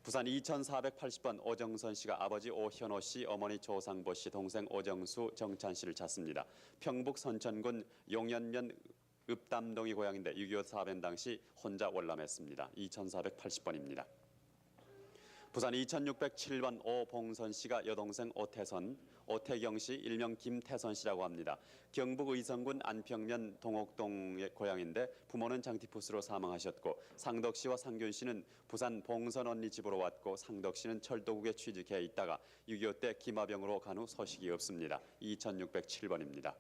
부산 2480번 오정선 씨가 아버지 오현호 씨, 어머니 조상보 씨, 동생 오정수, 정찬 씨를 찾습니다. 평북 선천군 용연면 읍담동이 고향인데 6.25 사변 당시 혼자 월남했습니다. 2480번입니다. 부산 2607번 오봉선 씨가 여동생 오태경 씨, 일명 김태선 씨라고 합니다. 경북 의성군 안평면 동옥동의 고향인데 부모는 장티푸스로 사망하셨고 상덕 씨와 상균 씨는 부산 봉선 언니 집으로 왔고 상덕 씨는 철도국에 취직해 있다가 6.25 때 기마병으로 간 후 소식이 없습니다. 2607번입니다.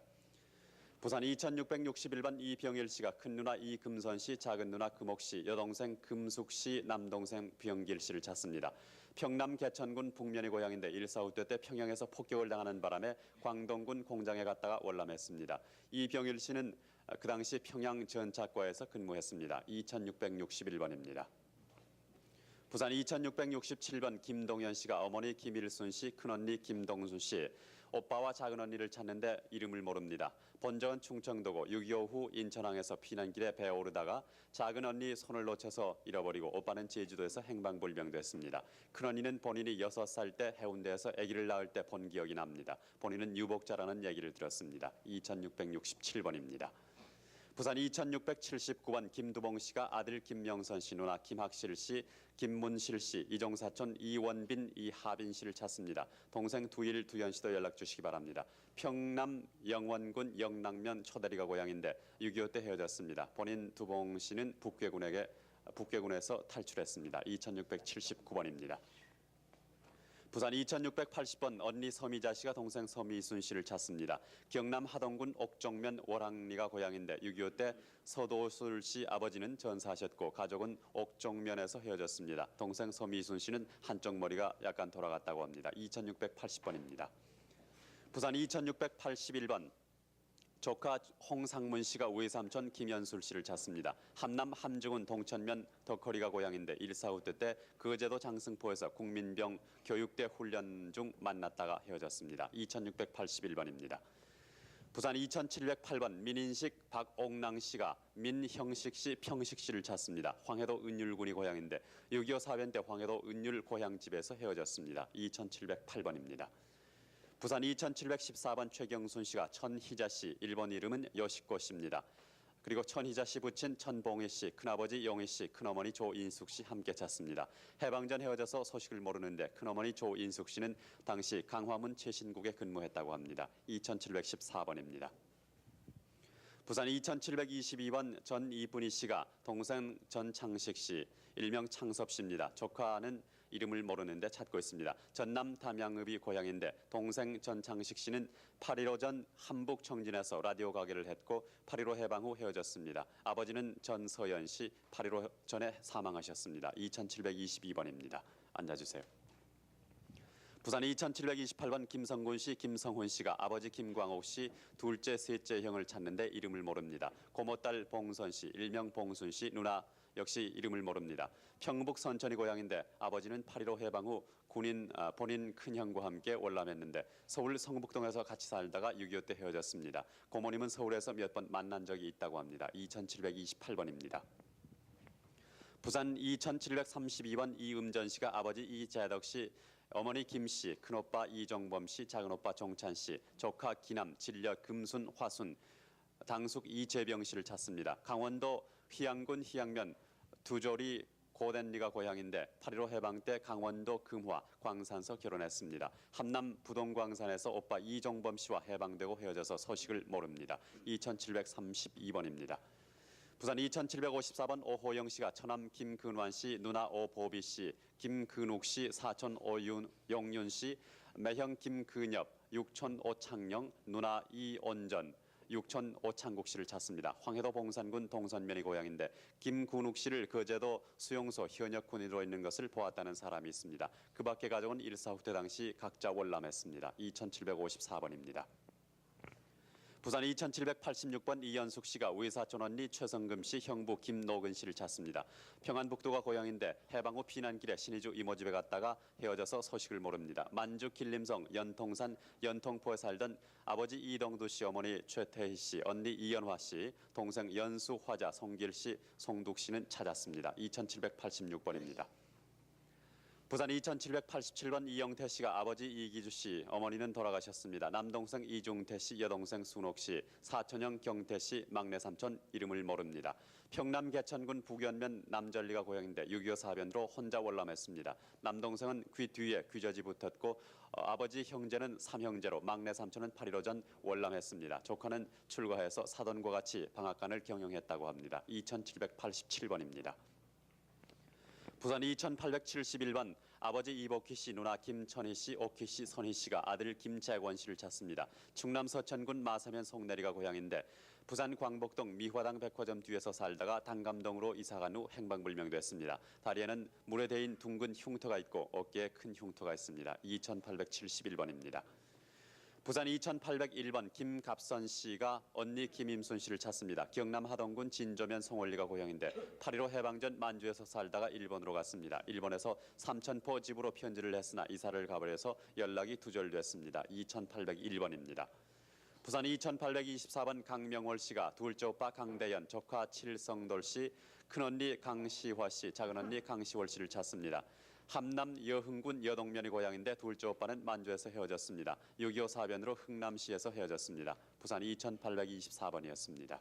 부산 2661번 이병일 씨가 큰 누나 이금선 씨, 작은 누나 금옥 씨, 여동생 금숙 씨, 남동생 병길 씨를 찾습니다. 평남 개천군 북면이 고향인데 1.4 때 평양에서 폭격을 당하는 바람에 광동군 공장에 갔다가 월남했습니다. 이병일 씨는 그 당시 평양 전차과에서 근무했습니다. 2661번입니다. 부산 2667번 김동현 씨가 어머니 김일순 씨, 큰언니 김동순 씨, 오빠와 작은 언니를 찾는데 이름을 모릅니다. 본적은 충청도고 6.25 후 인천항에서 피난길에 배에 오르다가 작은 언니 손을 놓쳐서 잃어버리고 오빠는 제주도에서 행방불명됐습니다. 큰언니는 본인이 6살 때 해운대에서 아기를 낳을 때 본 기억이 납니다. 본인은 유복자라는 얘기를 들었습니다. 2667번입니다. 부산 2679번 김두봉 씨가 아들 김명선 씨, 누나 김학실 씨, 김문실 씨, 이종사촌 이원빈, 이하빈 씨를 찾습니다. 동생 두일, 두현 씨도 연락 주시기 바랍니다. 평남 영원군 영랑면 초대리가 고향인데 6.25 때 헤어졌습니다. 본인 두봉 씨는 북괴군에서 탈출했습니다. 2679번입니다. 부산 2680번 언니 서미자 씨가 동생 서미순 씨를 찾습니다. 경남 하동군 옥정면 월항리가 고향인데 6.25 때 서도술 씨 아버지는 전사하셨고 가족은 옥정면에서 헤어졌습니다. 동생 서미순 씨는 한쪽 머리가 약간 돌아갔다고 합니다. 2680번입니다. 부산 2681번 조카 홍상문 씨가 외삼촌 김현술 씨를 찾습니다. 함남 함중은 동천면 덕거리가 고향인데 1.4 때 거제도 장승포에서 국민병 교육대 훈련 중 만났다가 헤어졌습니다. 2681번입니다. 부산 2708번 민인식 박옥랑 씨가 민형식 씨, 평식 씨를 찾습니다. 황해도 은율군이 고향인데 6.25 사변 때 황해도 은율 고향집에서 헤어졌습니다. 2708번입니다. 부산 2714번 최경순 씨가 천희자 씨, 일본 이름은 여시코 씨입니다. 그리고 천희자 씨 부친 천봉희 씨, 큰아버지 용희 씨, 큰어머니 조인숙 씨 함께 찾습니다. 해방 전 헤어져서 소식을 모르는데 큰어머니 조인숙 씨는 당시 강화문 최신국에 근무했다고 합니다. 2714번입니다. 부산 2722번 전이분희 씨가 동생 전창식 씨, 일명 창섭 씨입니다. 조카는 이름을 모르는데 찾고 있습니다. 전남 담양읍이 고향인데 동생 전창식 씨는 8.15 전 한북 청진에서 라디오 가게를 했고 8.15 해방 후 헤어졌습니다. 아버지는 전서연 씨 8.15 전에 사망하셨습니다. 2722번입니다. 앉아주세요. 부산 2728번 김성군 씨, 김성훈 씨가 아버지 김광옥 씨, 둘째, 셋째 형을 찾는데 이름을 모릅니다. 고모딸 봉선 씨, 일명 봉순 씨, 누나 역시 이름을 모릅니다. 평북 선천이 고향인데 아버지는 8.15 해방 후 본인 큰형과 함께 월남했는데 서울 성북동에서 같이 살다가 6.25 때 헤어졌습니다. 고모님은 서울에서 몇 번 만난 적이 있다고 합니다. 2728번입니다. 부산 2732번 이음전 씨가 아버지 이재덕 씨, 어머니 김 씨, 큰오빠 이정범 씨, 작은오빠 종찬 씨, 조카 기남, 진려, 금순, 화순, 당숙 이재병 씨를 찾습니다. 강원도 희양군 희양면 두조리 고댄리가 고향인데 8.15 해방 때 강원도 금화 광산서 결혼했습니다. 함남 부동광산에서 오빠 이종범 씨와 해방되고 헤어져서 소식을 모릅니다. 2732번입니다. 부산 2754번 오호영 씨가 처남 김근환 씨, 누나 오보비 씨, 김근욱 씨, 사촌 오용윤 씨, 매형 김근엽, 육촌 오창영, 누나 이온전, 육촌 오창국 씨를 찾습니다. 황해도 봉산군 동선면이 고향인데 김근욱 씨를 거제도 수용소 현역 군인으로 있는 것을 보았다는 사람이 있습니다. 그 밖에 가족은 일사후퇴 당시 각자 월남했습니다. 2754번입니다. 부산 2786번 이연숙 씨가 외사촌 언니 최성금 씨, 형부 김노근 씨를 찾습니다. 평안북도가 고향인데 해방 후 피난길에 신의주 이모집에 갔다가 헤어져서 소식을 모릅니다. 만주 길림성 연통산 연통포에 살던 아버지 이동두 씨, 어머니 최태희 씨, 언니 이연화 씨, 동생 연수 화자 송길 씨, 송득 씨는 찾았습니다. 2786번입니다. 부산 2787번 이영태 씨가 아버지 이기주 씨, 어머니는 돌아가셨습니다. 남동생 이중태 씨, 여동생 순옥 씨, 사촌형 경태 씨, 막내 삼촌 이름을 모릅니다. 평남 개천군 북연면 남전리가 고향인데 6.25 사변으로 혼자 월남했습니다. 남동생은 귀 뒤에 귀저지 붙었고 아버지 형제는 삼형제로 막내 삼촌은 8.15 전 월남했습니다. 조카는 출가해서 사돈과 같이 방앗간을 경영했다고 합니다. 2787번입니다. 부산 2871번 아버지 이복희 씨, 누나 김천희 씨, 옥희 씨, 선희 씨가 아들 김재권 씨를 찾습니다. 충남 서천군 마사면 송내리가 고향인데 부산 광복동 미화당 백화점 뒤에서 살다가 당감동으로 이사간 후 행방불명됐습니다. 다리에는 물에 대인 둥근 흉터가 있고 어깨에 큰 흉터가 있습니다. 2871번입니다. 부산 2801번 김갑선 씨가 언니 김임순 씨를 찾습니다. 경남 하동군 진조면 송월리가 고향인데 8.15 해방 전 만주에서 살다가 일본으로 갔습니다. 일본에서 삼천포 집으로 편지를 했으나 이사를 가버려서 연락이 두절됐습니다. 2801번입니다. 부산 2824번 강명월 씨가 둘째 오빠 강대연, 조카 칠성돌 씨, 큰언니 강시화 씨, 작은언니 강시월 씨를 찾습니다. 함남 여흥군 여동면이 고향인데 둘째 오빠는 만주에서 헤어졌습니다. 6.25 사변으로 흥남시에서 헤어졌습니다. 부산 2824번이었습니다.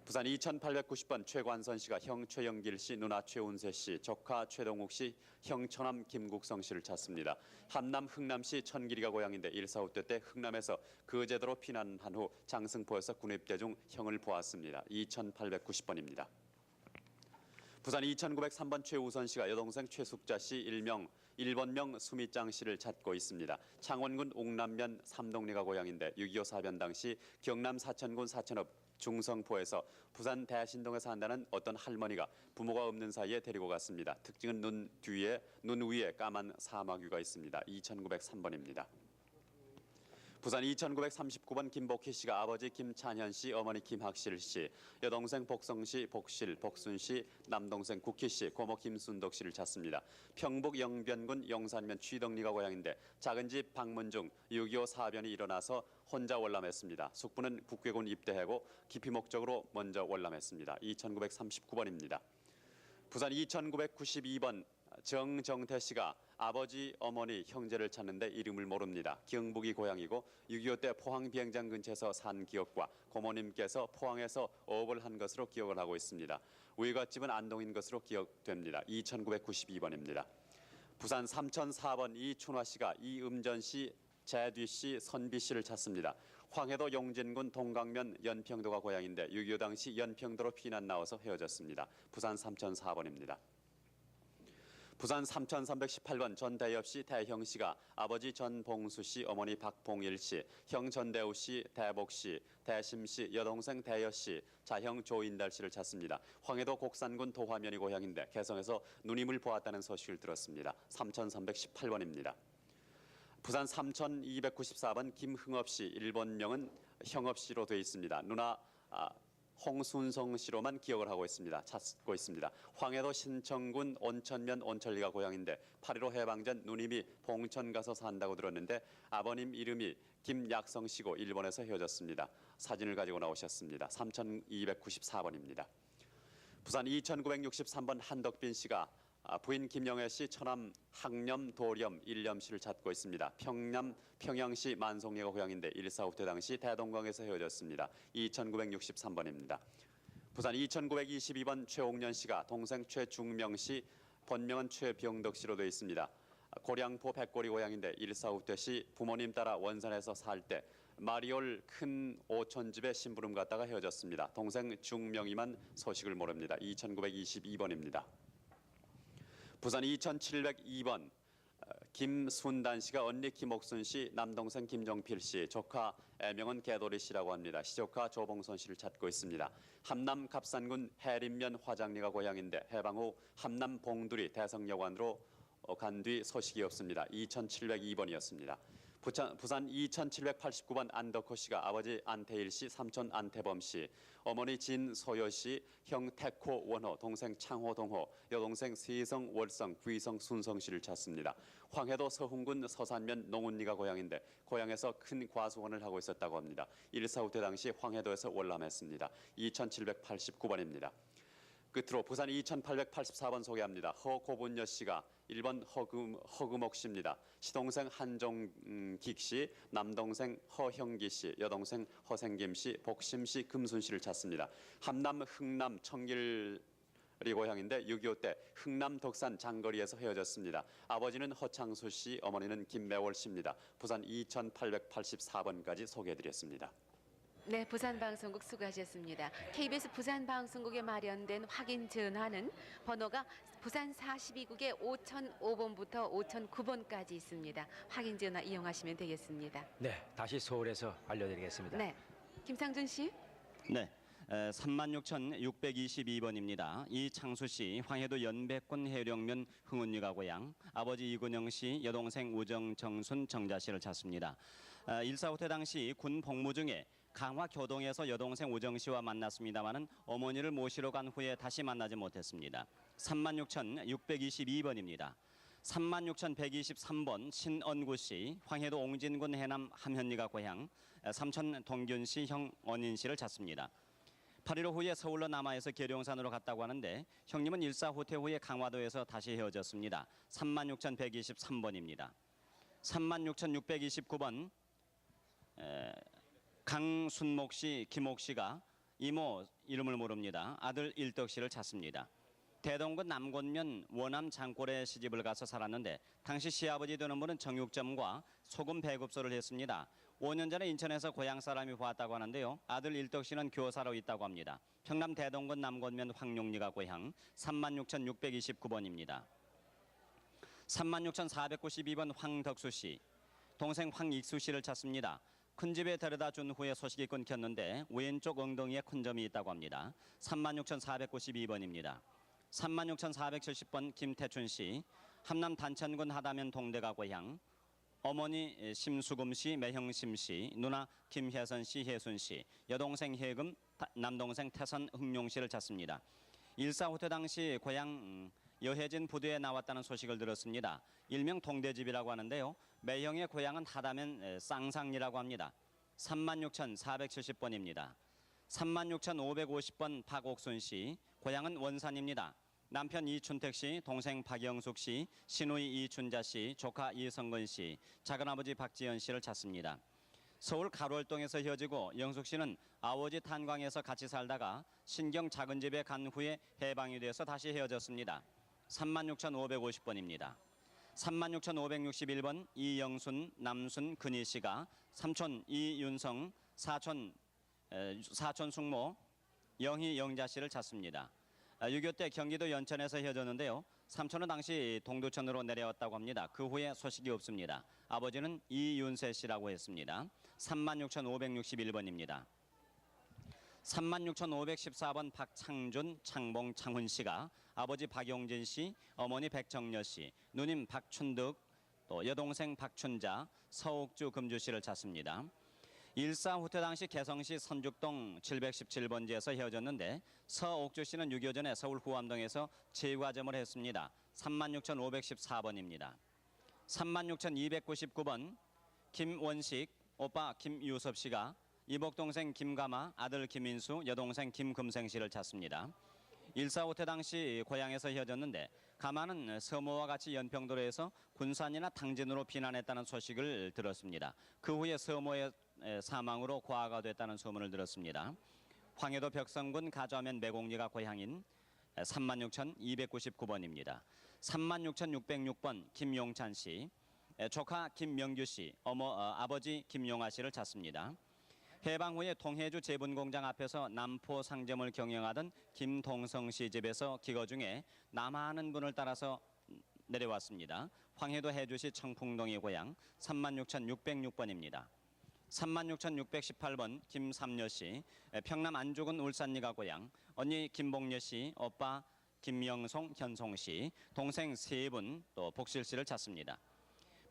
부산 2890번 최관선 씨가 형 최영길 씨, 누나 최운세 씨, 조카 최동욱 씨, 형 처남 김국성 씨를 찾습니다. 함남 흥남시 천길이가 고향인데 1.45때 때 흥남에서 거제도로 피난한 후 장승포에서 군입대 중 형을 보았습니다. 2890번입니다. 부산 2903번 최우선 씨가 여동생 최숙자 씨 일명 1번명 수미짱 씨를 찾고 있습니다. 창원군 옥남면 삼동리가 고향인데 6.25 사변 당시 경남 사천군 사천읍 중성포에서 부산 대신동에 산다는 어떤 할머니가 부모가 없는 사이에 데리고 갔습니다. 특징은 눈 위에 까만 사마귀가 있습니다. 2903번입니다. 부산 2939번 김복희 씨가 아버지 김찬현 씨, 어머니 김학실 씨, 여동생 복성 씨, 복실, 복순 씨, 남동생 국희 씨, 고모 김순덕 씨를 찾습니다. 평북 영변군 영산면 취덕리가 고향인데 작은 집 방문 중 6.25 사변이 일어나서 혼자 월남했습니다. 숙부는 국괴군 입대하고 기피 목적으로 먼저 월남했습니다. 2939번입니다. 부산 2992번 정정태 씨가 아버지, 어머니, 형제를 찾는데 이름을 모릅니다. 경북이 고향이고 6.25 때 포항 비행장 근처에서 산 기억과 고모님께서 포항에서 어업을 한 것으로 기억을 하고 있습니다. 외갓집은 안동인 것으로 기억됩니다. 2992번입니다. 부산 3004번 이춘화 씨가 이음전 씨, 재뒤 씨, 선비 씨를 찾습니다. 황해도 용진군 동강면 연평도가 고향인데 6.25 당시 연평도로 피난 나와서 헤어졌습니다. 부산 3004번입니다. 부산 3318번 전대엽 씨, 대형 씨가 아버지 전봉수 씨, 어머니 박봉일 씨, 형 전대우 씨, 대복 씨, 대심 씨, 여동생 대여 씨, 자형 조인달 씨를 찾습니다. 황해도 곡산군 도화면이 고향인데 개성에서 누님을 보았다는 소식을 들었습니다. 3318번입니다. 부산 3294번 김흥업 씨, 일본명은 형업 씨로 되어 있습니다. 누나 홍순성 씨로만 기억을 하고 있습니다. 찾고 있습니다. 황해도 신청군 온천면 온천리가 고향인데 8.15 해방 전 누님이 봉천 가서 산다고 들었는데 아버님 이름이 김약성 씨고 일본에서 헤어졌습니다. 사진을 가지고 나오셨습니다. 3294번입니다. 부산 2963번 한덕빈 씨가 부인 김영애 씨 처남 학념, 도렴, 일념씨를 찾고 있습니다. 평양시 만송리가 고향인데 1사 후퇴 당시 대동강에서 헤어졌습니다. 2963번입니다. 부산 2922번 최옥년 씨가 동생 최중명 씨, 본명은 최병덕 씨로 되어 있습니다. 고량포 백골이 고향인데 1사 후퇴 시 부모님 따라 원산에서 살 때 마리올 큰 오촌집에 심부름 갔다가 헤어졌습니다. 동생 중명이만 소식을 모릅니다. 2922번입니다. 부산 2702번 김순단 씨가 언니 김옥순 씨, 남동생 김정필 씨, 조카 애명은 개도리 씨라고 합니다. 시조카 조봉선 씨를 찾고 있습니다. 함남 갑산군 해림면 화장리가 고향인데 해방 후 함남 봉두리 대성여관으로 간 뒤 소식이 없습니다. 2702번이었습니다. 부산 2789번 안덕호 씨가 아버지 안태일 씨, 삼촌 안태범 씨, 어머니 진소여 씨, 형 태코 원호, 동생 창호 동호, 여동생 세성 월성 부이성 순성 씨를 찾습니다. 황해도 서훈군 서산면 농운리가 고향인데 고향에서 큰 과수원을 하고 있었다고 합니다. 1사 후퇴 당시 황해도에서 월남했습니다. 2789번입니다. 끝으로 부산 2884번 소개합니다. 허고분여 씨가 1번 허금옥 씨입니다. 시동생 한종기 씨, 남동생 허형기 씨, 여동생 허생김 씨, 복심 씨, 금순 씨를 찾습니다. 함남 흥남 청길이 고향인데 6.25 때 흥남 덕산 장거리에서 헤어졌습니다. 아버지는 허창수 씨, 어머니는 김매월 씨입니다. 부산 2884번까지 소개해드렸습니다. 네, 부산방송국 수고하셨습니다. KBS 부산방송국에 마련된 확인 전화는 번호가 부산 42국의 5005번부터 5009번까지 있습니다. 확인 전화 이용하시면 되겠습니다. 네, 다시 서울에서 알려드리겠습니다. 네, 김상준 씨. 네. 36,622번입니다. 이창수 씨, 황해도 연백군 해령면 흥운리가 고향, 아버지 이근영 씨, 여동생 우정정순 정자 씨를 찾습니다. 1사 후퇴 당시 군 복무 중에 강화 교동에서 여동생 우정 씨와 만났습니다마는 어머니를 모시러 간 후에 다시 만나지 못했습니다. 36,622번입니다. 36,123번 신언구 씨, 황해도 옹진군 해남 함현리가 고향, 삼촌 동균 씨, 형 언인 씨를 찾습니다. 8.15 후에 서울로 남하에서 계룡산으로 갔다고 하는데 형님은 1사 후퇴 후에 강화도에서 다시 헤어졌습니다. 36,123번입니다. 36,629번 강순목 씨, 김옥 씨가 이모 이름을 모릅니다. 아들 일덕 씨를 찾습니다. 대동군 남곤면 원암 장골에 시집을 가서 살았는데 당시 시아버지 되는 분은 정육점과 소금 배급소를 했습니다. 5년 전에 인천에서 고향 사람이 보았다고 하는데요. 아들 일덕 씨는 교사로 있다고 합니다. 평남 대동군 남곤면 황룡리가 고향 36,629번입니다. 36,492번 황덕수 씨, 동생 황익수 씨를 찾습니다. 큰 집에 데려다 준 후에 소식이 끊겼는데 왼쪽 엉덩이에 큰 점이 있다고 합니다. 36,492번입니다. 36,470번 김태춘 씨, 함남 단천군 하다면 동대가 고향, 어머니 심수금 씨, 매형심 씨, 누나 김혜선 씨, 혜순 씨, 여동생 혜금, 남동생 태선 흥룡 씨를 찾습니다. 1사 후퇴 당시 고향 여해진 부두에 나왔다는 소식을 들었습니다. 일명 동대집이라고 하는데요. 매형의 고향은 하다면 쌍상리라고 합니다. 36,470번입니다. 36,550번 박옥순 씨, 고향은 원산입니다. 남편 이춘택 씨, 동생 박영숙 씨, 시누이 이춘자 씨, 조카 이성근 씨, 작은아버지 박지연 씨를 찾습니다. 서울 가로월동에서 헤어지고 영숙 씨는 아버지 탄광에서 같이 살다가 신경 작은 집에 간 후에 해방이 돼서 다시 헤어졌습니다. 36,550번입니다. 36,561번 이영순, 남순, 근희 씨가 삼촌 이윤성, 사촌 숙모 영희 영자 씨를 찾습니다. 6.25 때 경기도 연천에서 헤어졌는데요. 삼촌은 당시 동두천으로 내려왔다고 합니다. 그 후에 소식이 없습니다. 아버지는 이윤세 씨라고 했습니다. 36,561번입니다. 36,514번 박창준, 창봉, 창훈 씨가 아버지 박용진 씨, 어머니 백정여 씨, 누님 박춘득, 또 여동생 박춘자, 서옥주 금주 씨를 찾습니다. 1사 후퇴 당시 개성시 선죽동 717번지에서 헤어졌는데 서옥주 씨는 6.25 전에 서울 후암동에서 제과점을 했습니다. 36,514번입니다. 36,299번 김원식, 오빠 김유섭 씨가 이복 동생 김가마, 아들 김인수, 여동생 김금생 씨를 찾습니다. 1.4.5태 당시 고향에서 헤어졌는데 가마는 서모와 같이 연평도로에서 군산이나 당진으로避난했다는 소식을 들었습니다. 그 후에 서모의 사망으로 고아가 됐다는 소문을 들었습니다. 황해도 벽성군 가좌면 매곡리가 고향인 36,299번입니다. 36,606번 김용찬 씨, 조카 김명규 씨, 아버지 김용아 씨를 찾습니다. 해방 후에 통해주 제분공장 앞에서 남포 상점을 경영하던 김동성 씨 집에서 기거 중에 남하하는 분을 따라서 내려왔습니다. 황해도 해주시 청풍동의 고향 36,606번입니다. 36,618번 김삼여 씨, 평남 안주군 울산리가 고향, 언니 김복녀 씨, 오빠 김명송, 현송 씨, 동생 세 분, 또 복실 씨를 찾습니다.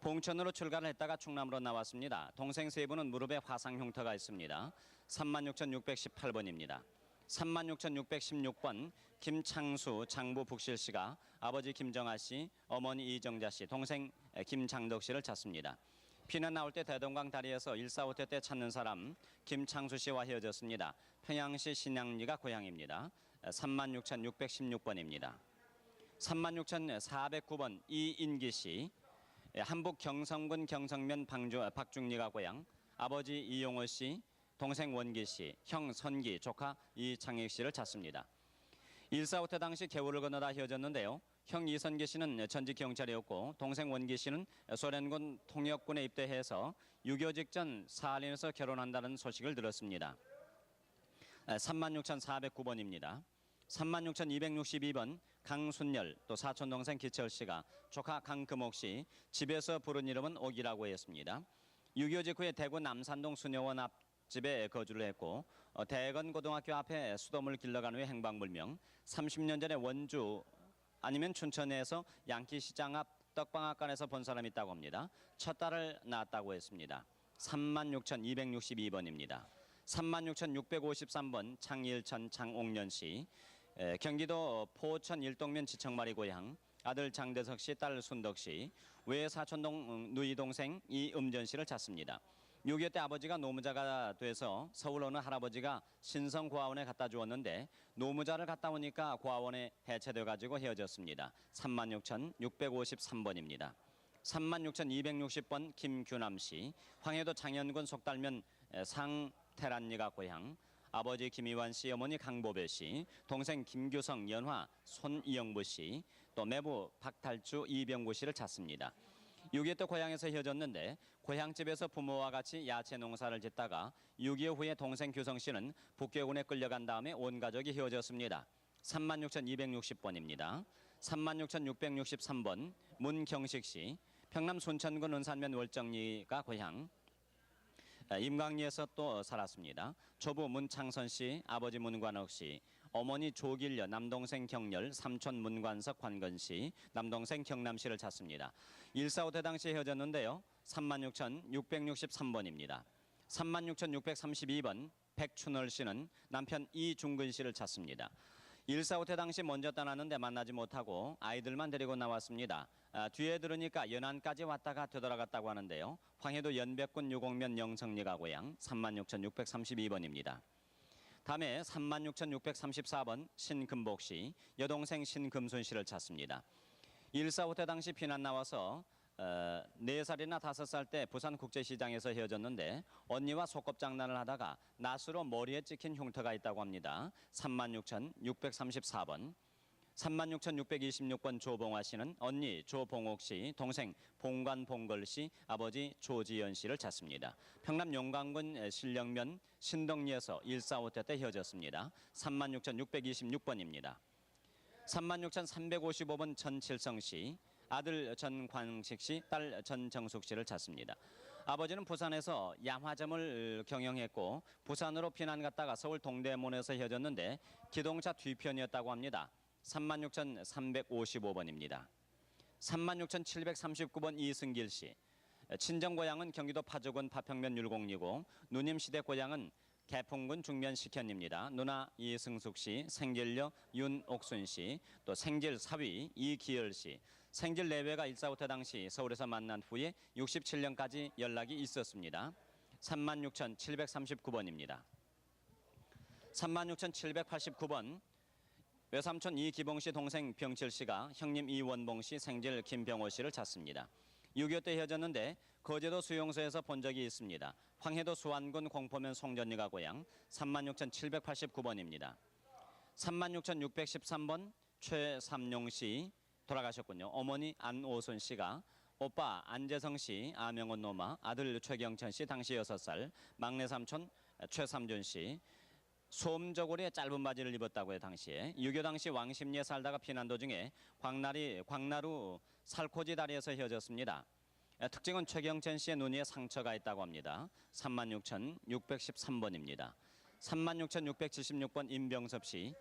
봉천으로 출가를 했다가 충남으로 나왔습니다. 동생 세 분은 무릎에 화상 흉터가 있습니다. 36,618번입니다. 36,616번 김창수 장부 북실 씨가 아버지 김정아 씨, 어머니 이정자 씨, 동생 김장덕 씨를 찾습니다. 피난 나올 때 대동강 다리에서 1.4.5태 때 찾는 사람 김창수 씨와 헤어졌습니다. 평양시 신양리가 고향입니다. 36,616번입니다. 36,409번 이인기 씨, 한북 경성군 경성면 박중리가 고향, 아버지 이용호 씨, 동생 원기 씨, 형 선기, 조카 이창익 씨를 찾습니다. 1.4.5태 당시 개울을 건너다 헤어졌는데요. 형 이선기 씨는 전직 경찰이었고 동생 원기 씨는 소련군 통역군에 입대해서 6.25 직전 사할린에서 결혼한다는 소식을 들었습니다. 36,409번입니다. 36,262번 강순열, 또 사촌 동생 기철 씨가 조카 강금옥 씨, 집에서 부른 이름은 옥이라고 했습니다. 6.25 직후에 대구 남산동 수녀원 앞집에 거주를 했고 대건고등학교 앞에 수돗물 길러간 후에 행방불명, 30년 전에 원주 아니면 춘천에서 양키시장 앞 떡방앗간에서 본 사람이 있다고 합니다. 첫 딸을 낳았다고 했습니다. 36,262번입니다. 36,653번 창일천 장옥년 씨, 경기도 포천 일동면 지청마리 고향, 아들 장대석 씨, 딸 순덕 씨, 외사촌동 누이 동생 이음전 씨를 찾습니다. 6.25 때 아버지가 노무자가 돼서 서울 어느 할아버지가 신성 고아원에 갖다 주었는데 노무자를 갖다 오니까 고아원에 해체돼 가지고 헤어졌습니다. 36,653번입니다. 36,260번 김규남 씨, 황해도 장현군 속달면 상태란리가 고향, 아버지 김이완 씨, 어머니 강보배 씨, 동생 김규성, 연화, 손이영부 씨, 또 매부 박탈주, 이병구 씨를 찾습니다. 6.25 때 고향에서 헤어졌는데 고향집에서 부모와 같이 야채 농사를 짓다가 6.25 후에 동생 규성 씨는 북괴군에 끌려간 다음에 온 가족이 헤어졌습니다. 36,260번입니다. 36,663번 문경식 씨, 평남 순천군 은산면 월정리가 고향, 임강리에서 또 살았습니다. 조부 문창선 씨, 아버지 문관옥 씨, 어머니 조길려, 남동생 경렬, 삼촌 문관석 관건 씨, 남동생 경남 씨를 찾습니다. 1.4.5태 당시 헤어졌는데요. 36,663번입니다. 36,632번 백춘월 씨는 남편 이중근 씨를 찾습니다. 1.4.5태 당시 먼저 떠났는데 만나지 못하고 아이들만 데리고 나왔습니다. 뒤에 들으니까 연안까지 왔다가 되돌아갔다고 하는데요. 황해도 연백군 유곡면 영성리가 고향 36,632번입니다. 다음에 36,634번 신금복 씨, 여동생 신금순 씨를 찾습니다. 1.4.5태 당시 피난 나와서 4살이나 5살 때 부산국제시장에서 헤어졌는데 언니와 소꿉장난을 하다가 낫으로 머리에 찍힌 흉터가 있다고 합니다. 36,634번. 36,626번 조봉화 씨는 언니 조봉옥 씨, 동생 봉관봉걸 씨, 아버지 조지연 씨를 찾습니다. 평남 용강군 신령면 신덕리에서 1.4.5태 때 헤어졌습니다. 36,626번입니다. 36,355번 전칠성 씨, 아들 전광식 씨, 딸 전정숙 씨를 찾습니다. 아버지는 부산에서 양화점을 경영했고 부산으로 피난 갔다가 서울 동대문에서 헤어졌는데 기동차 뒤편이었다고 합니다. 36,355번입니다. 36,739번 이승길 씨, 친정 고향은 경기도 파주군 파평면 율곡리고 누님 시댁 고향은 개풍군 중면 식현입니다. 누나 이승숙 씨, 생길녀 윤옥순 씨, 또 생질 사위 이기열 씨, 생질 내외가 1.4.5태 당시 서울에서 만난 후에 67년까지 연락이 있었습니다. 36,739번입니다. 36,789번 외삼촌 이기봉 씨 동생 병칠 씨가 형님 이원봉 씨 생질 김병호 씨를 찾습니다. 6.25 때 헤어졌는데 거제도 수용소에서 본 적이 있습니다. 황해도 수안군 공포면 송전리가 고향 36,789번입니다. 36,613번 최삼용 씨 돌아가셨군요. 어머니 안오순 씨가 오빠 안재성 씨, 아명원 노마, 아들 최경천 씨 당시 6살, 막내 삼촌 최삼준 씨 솜저고리에 짧은 바지를 입었다고요. 당시에 6.25 당시 왕십리에 살다가 피난 도중에 광나루 살코지 다리에서 헤어졌습니다. 특징은 최경천 씨의 눈 위에 상처가 있다고 합니다. 36,613번입니다. 36,676번 임병섭 씨,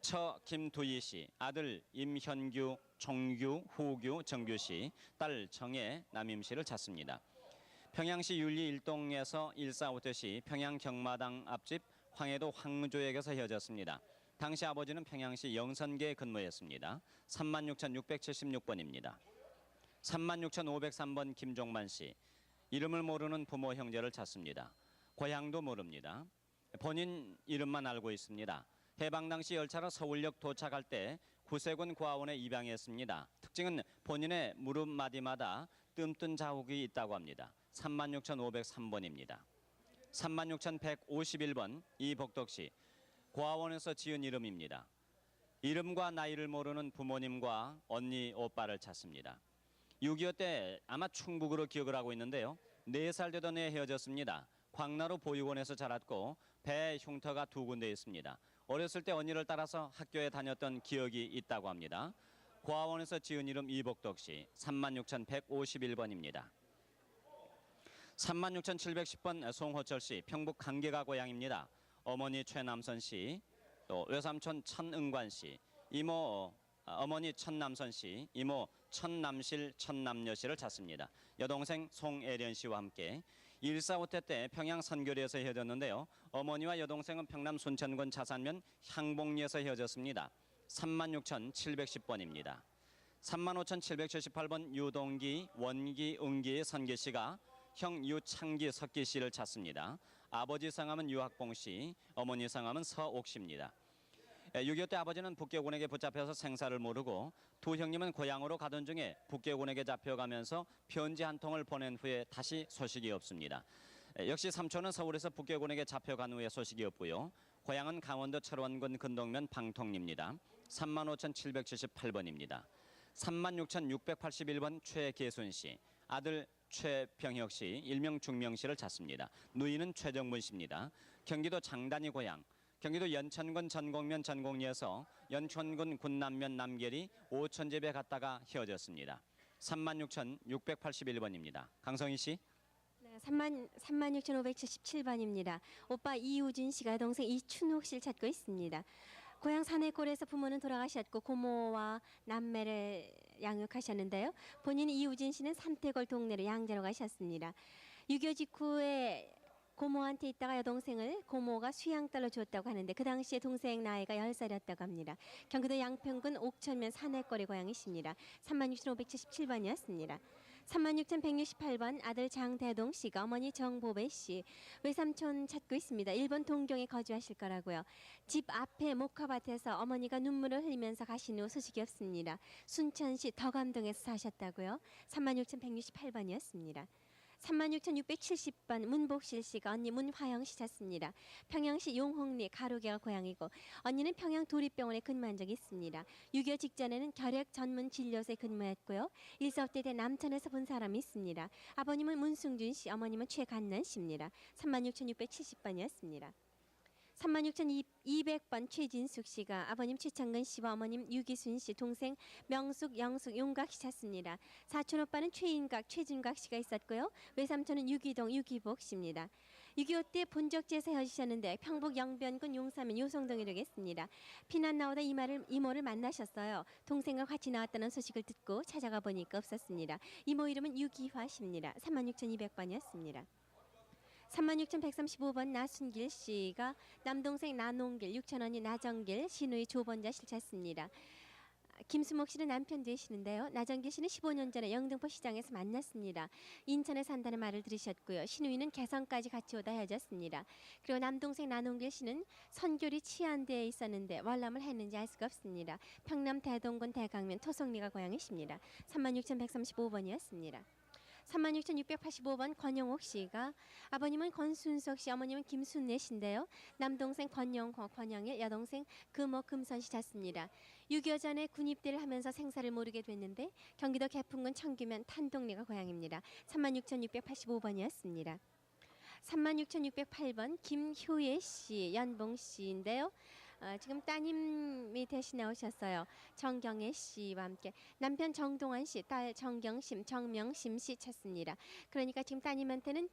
처 김두희 씨, 아들 임현규, 종규, 후규, 정규 씨, 딸 정혜, 남임 씨를 찾습니다. 평양시 윤리 일동에서 145대 시 평양 경마당 앞집 황해도 황조역에서 헤어졌습니다. 당시 아버지는 평양시 영선계에 근무했습니다. 36,676번입니다. 36,503번 김종만 씨, 이름을 모르는 부모 형제를 찾습니다. 고향도 모릅니다. 본인 이름만 알고 있습니다. 해방 당시 열차로 서울역 도착할 때 구세군 고아원에 입양했습니다. 특징은 본인의 무릎 마디마다 뜸뜬 자국이 있다고 합니다. 36,503번입니다. 36,151번 이복덕 씨, 고아원에서 지은 이름입니다. 이름과 나이를 모르는 부모님과 언니, 오빠를 찾습니다. 6.25 때 아마 충북으로 기억을 하고 있는데요. 4살 되던 해 헤어졌습니다. 광나루 보육원에서 자랐고 배 흉터가 2군데 있습니다. 어렸을 때 언니를 따라서 학교에 다녔던 기억이 있다고 합니다. 고아원에서 지은 이름 이복덕 씨, 36,151번입니다. 36,710번 송호철 씨, 평북 강계가 고향입니다. 어머니 최남선 씨, 또 외삼촌 천응관 씨, 어머니 천남선 씨, 이모 천남실 천남여 씨를 찾습니다. 여동생 송애련 씨와 함께 1.45태 때 평양 선교리에서 헤어졌는데요. 어머니와 여동생은 평남 순천군 자산면 향봉리에서 헤어졌습니다. 36,710번입니다. 35,778번 유동기, 원기, 은기, 선기 씨가 형 유창기, 석기 씨를 찾습니다. 아버지 성함은 유학봉 씨, 어머니 성함은 서옥 씨입니다. 6.25 때 아버지는 북계군에게 붙잡혀서 생사를 모르고 두 형님은 고향으로 가던 중에 북계군에게 잡혀가면서 편지 한 통을 보낸 후에 다시 소식이 없습니다. 역시 삼촌은 서울에서 북계군에게 잡혀간 후에 소식이 없고요. 고향은 강원도 철원군 근동면 방통리입니다. 35,778번입니다. 36,681번 최계순 씨, 아들 최병혁 씨, 일명 중명 씨를 찾습니다. 누이는 최정문 씨입니다. 경기도 장단이 고향, 경기도 연천군 전곡면 전곡리에서 연천군 군남면 남계리 오천집에 갔다가 헤어졌습니다. 36,681번입니다. 강성희 씨. 네, 36,577번입니다. 오빠 이우진 씨가 동생 이춘욱 씨를 찾고 있습니다. 고향 산해골에서 부모는 돌아가셨고 고모와 남매를 양육하셨는데요. 본인 이우진 씨는 산태골 동네로 양자로 가셨습니다. 6.25 직후에 고모한테 있다가 여동생을 고모가 수양딸로 줬다고 하는데 그 당시에 동생 나이가 10살이었다고 합니다. 경기도 양평군 옥천면 산해골의 고향이십니다. 36,577번이었습니다. 36,168번 아들 장대동 씨가 어머니 정보배 씨, 외삼촌 찾고 있습니다. 일본 동경에 거주하실 거라고요. 집 앞에 목화밭에서 어머니가 눈물을 흘리면서 가신 후 소식이 없습니다. 순천시 덕암동에서 사셨다고요. 36,168번이었습니다. 36,670번 문복실 씨가 언니 문화영 씨 찾습니다. 평양시 용홍리 가로개가 고향이고 언니는 평양 도립병원에 근무한 적이 있습니다. 6.25 직전에는 결핵 전문 진료소에 근무했고요. 1.45 때 남천에서 본 사람이 있습니다. 아버님은 문승준 씨, 어머님은 최간난 씨입니다. 36,670번이었습니다. 36,200번 최진숙 씨가 아버님 최창근 씨와 어머님 유기순 씨, 동생 명숙, 영숙, 용각 씨 찾습니다. 사촌 오빠는 최인각, 최준각 씨가 있었고요. 외삼촌은 유기동, 유기복 씨입니다. 6.25 때 본적지에서 헤어지셨는데 평북 영변군 용사면 요성동에 되겠습니다. 피난 나오다 이모를 만나셨어요. 동생과 같이 나왔다는 소식을 듣고 찾아가 보니까 없었습니다. 이모 이름은 유기화 씨입니다. 36,200번이었습니다. 36,135번 나순길 씨가 남동생 나농길, 육천언니 나정길, 시누이 조번자 씨 찾습니다. 김수목 씨는 남편 되시는데요. 나정길 씨는 15년 전에 영등포 시장에서 만났습니다. 인천에 산다는 말을 들으셨고요. 신우이는 개성까지 같이 오다 헤어졌습니다. 그리고 남동생 나농길 씨는 선교리 치안대에 있었는데 월남을 했는지 알 수가 없습니다. 평남 대동군 대강면 토성리가 고향이십니다. 36,135번이었습니다. 36,685번 권영옥 씨가 아버님은 권순석 씨, 어머님은 김순례 씨인데요. 남동생 권영호, 권영일, 여동생 금호, 금선 씨 잤습니다. 6.25 전에 군입대를 하면서 생사를 모르게 됐는데 경기도 개풍군 청규면 탄동리가 고향입니다. 36,685번이었습니다. 36,608번 김효예 씨, 연봉 씨인데요. 지금 따님이 대신 나오셨어요. 정경애 씨와 함께 남편 정동환 씨, 딸 정경심, 정명심 씨 찾습니다. 그러니까 지금 따님한테는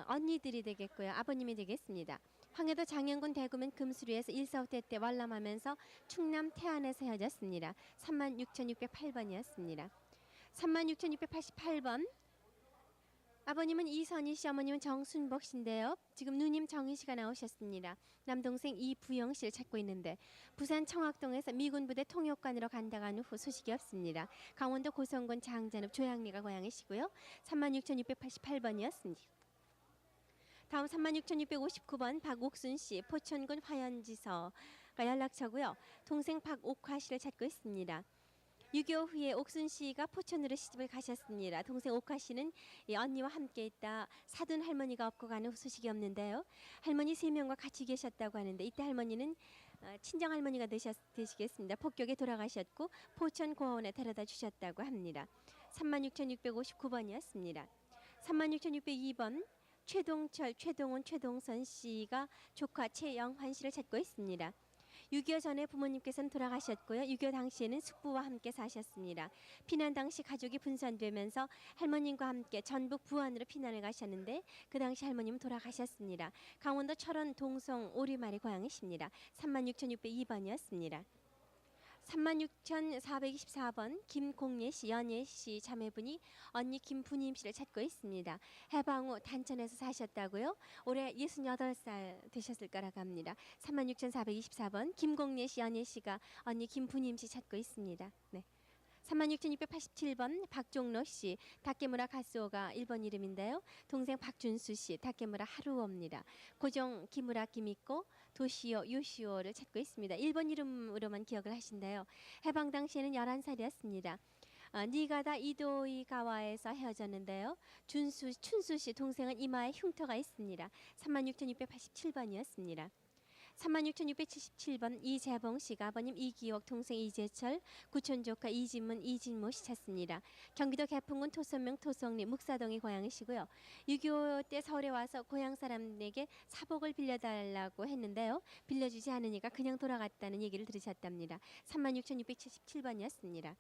언니들이 되겠고요. 아버님이 되겠습니다. 황해도 장영군 대구면 금수리에서 145대 때 월남하면서 충남 태안에서 헤어졌습니다. 36,608번이었습니다. 36,688번 아버님은 이선희 씨, 어머님은 정순복 씨인데요. 지금 누님 정희 씨가 나오셨습니다. 남동생 이부영 씨를 찾고 있는데 부산 청학동에서 미군 부대 통역관으로 간다고 한 후 소식이 없습니다. 강원도 고성군 장전읍 조양리가 고향이시고요. 36,688번이었습니다. 다음 36,659번 박옥순 씨, 포천군 화연지서가 연락처고요. 동생 박옥화 씨를 찾고 있습니다. 6.25 후에 옥순 씨가 포천으로 시집을 가셨습니다. 동생 옥화 씨는 이 언니와 함께 있다 사돈 할머니가 없고 가는 후 소식이 없는데요. 할머니 3명과 같이 계셨다고 하는데 이때 할머니는 친정 할머니가 되시겠습니다. 폭격에 돌아가셨고 포천 고아원에 데려다 주셨다고 합니다. 36,659번이었습니다. 36,602번 최동철, 최동훈, 최동선 씨가 조카 최영환 씨를 찾고 있습니다. 6.25 전에 부모님께서는 돌아가셨고요. 6.25 당시에는 숙부와 함께 사셨습니다. 피난 당시 가족이 분산되면서 할머님과 함께 전북 부안으로 피난을 가셨는데 그 당시 할머님은 돌아가셨습니다. 강원도 철원 동성 오리말이 고향이십니다. 36,602번이었습니다. 36,424번 김공예 씨, 연예 씨 자매분이 언니 김분임 씨를 찾고 있습니다. 해방 후 단천에서 사셨다고요? 올해 68살 되셨을 거라고 합니다. 36,424번 김공예 씨, 연예 씨가 언니 김분임 씨 찾고 있습니다. 네. 36,687번 박종로 씨, 다케무라 가스오가 일본 이름인데요. 동생 박준수 씨, 다케무라 하루오입니다. 고종 기무라 기미코, 도시오 요시오를 찾고 있습니다. 일본 이름으로만 기억을 하신대요. 해방 당시에는 11살이었습니다. 니가다 이도이가와에서 헤어졌는데요. 춘수 씨 동생은 이마에 흉터가 있습니다. 36,687번이었습니다. 36,677번 이재봉 씨가 아버님 이기옥, 동생 이재철, 구촌 조카 이진문, 이진모 씨 찾습니다. 경기도 개풍군 토선명 토성리 묵사동이 고향이시고요. 6.25 때 서울에 와서 고향 사람에게 사복을 빌려달라고 했는데요. 빌려주지 않으니까 그냥 돌아갔다는 얘기를 들으셨답니다. 36,677번이었습니다.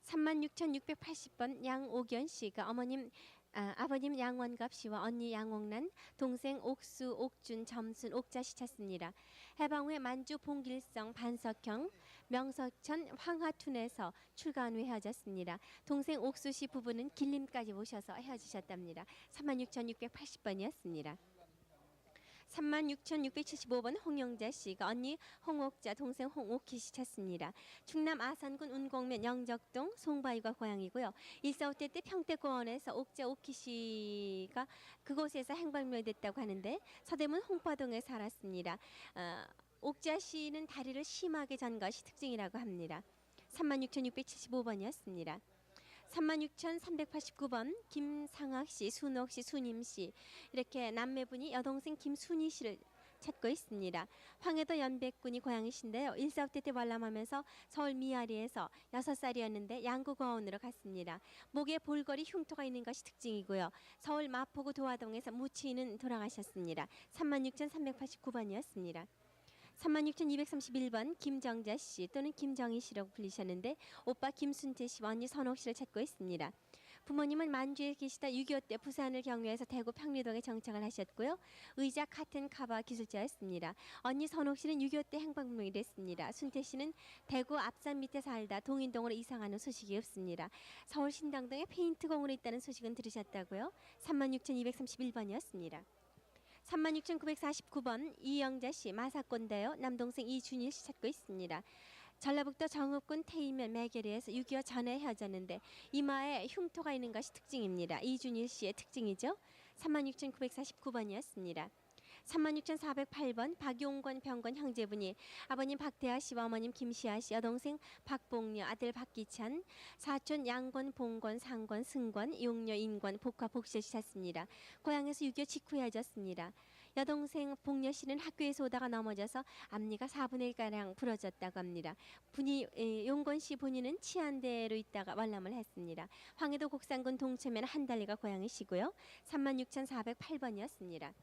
36,680번 양옥연 씨가 아버님 양원갑 씨와 언니 양옥란, 동생 옥수, 옥준, 점순, 옥자 씨 찾습니다. 해방 후에 만주 봉길성, 반석형, 명석천, 황하툰에서 출가한 후에 헤어졌습니다. 동생 옥수 씨 부부는 길림까지 모셔서 헤어지셨답니다. 36,680번이었습니다. 36,675번 홍영자 씨가 언니 홍옥자, 동생 홍옥희 씨 찾습니다. 충남 아산군 운곡면 영적동 송바위가 고향이고요. 145때 때 평택공원에서 옥자 옥희 씨가 그곳에서 행방묘됐다고 하는데 서대문 홍파동에 살았습니다. 옥자 씨는 다리를 심하게 잔 것이 특징이라고 합니다. 36,675번이었습니다. 36,389번 김상학 씨, 순옥 씨, 순임 씨 이렇게 남매분이 여동생 김순희 씨를 찾고 있습니다. 황해도 연백군이 고향이신데요. 145때 때 월남하면서 서울 미아리에서 6살이었는데 양구고원으로 갔습니다. 목에 볼거리 흉터가 있는 것이 특징이고요. 서울 마포구 도화동에서 무치는 돌아가셨습니다. 36,389번이었습니다. 36,231번 김정자 씨 또는 김정희 씨라고 불리셨는데 오빠 김순태 씨, 언니 선옥 씨를 찾고 있습니다. 부모님은 만주에 계시다 6.25 때 부산을 경유해서 대구 평리동에 정착을 하셨고요. 의자 카튼 카바 기술자였습니다. 언니 선옥 씨는 6.25 때 행방불명이 됐습니다. 순태 씨는 대구 앞산 밑에 살다 동인동으로 이상하는 소식이 없습니다. 서울 신당동에 페인트공으로 있다는 소식은 들으셨다고요? 36,231번이었습니다. 36,949번 이영자 씨 마사꼰대요. 남동생 이준일 씨 찾고 있습니다. 전라북도 정읍군 태이면 매계리에서 6.25 전에 헤어졌는데 이마에 흉터가 있는 것이 특징입니다. 이준일 씨의 특징이죠. 36,949번이었습니다. 36,408번 박용권 병권 형제분이 아버님 박대하 씨와 어머님 김시아 씨, 여동생 박봉녀, 아들 박기찬, 사촌 양권, 봉권, 상권, 승권, 용녀, 인권, 복화, 복실 씨 찾습니다. 고향에서 6.25 직후에 헤어졌습니다. 여동생 봉녀 씨는 학교에서 오다가 넘어져서 앞니가 4분의 1가량 부러졌다고 합니다. 용권 씨 본인은 치안대로 있다가 월남을 했습니다. 황해도 곡산군 동체면 한달리가 고향이시고요. 36,408번이었습니다.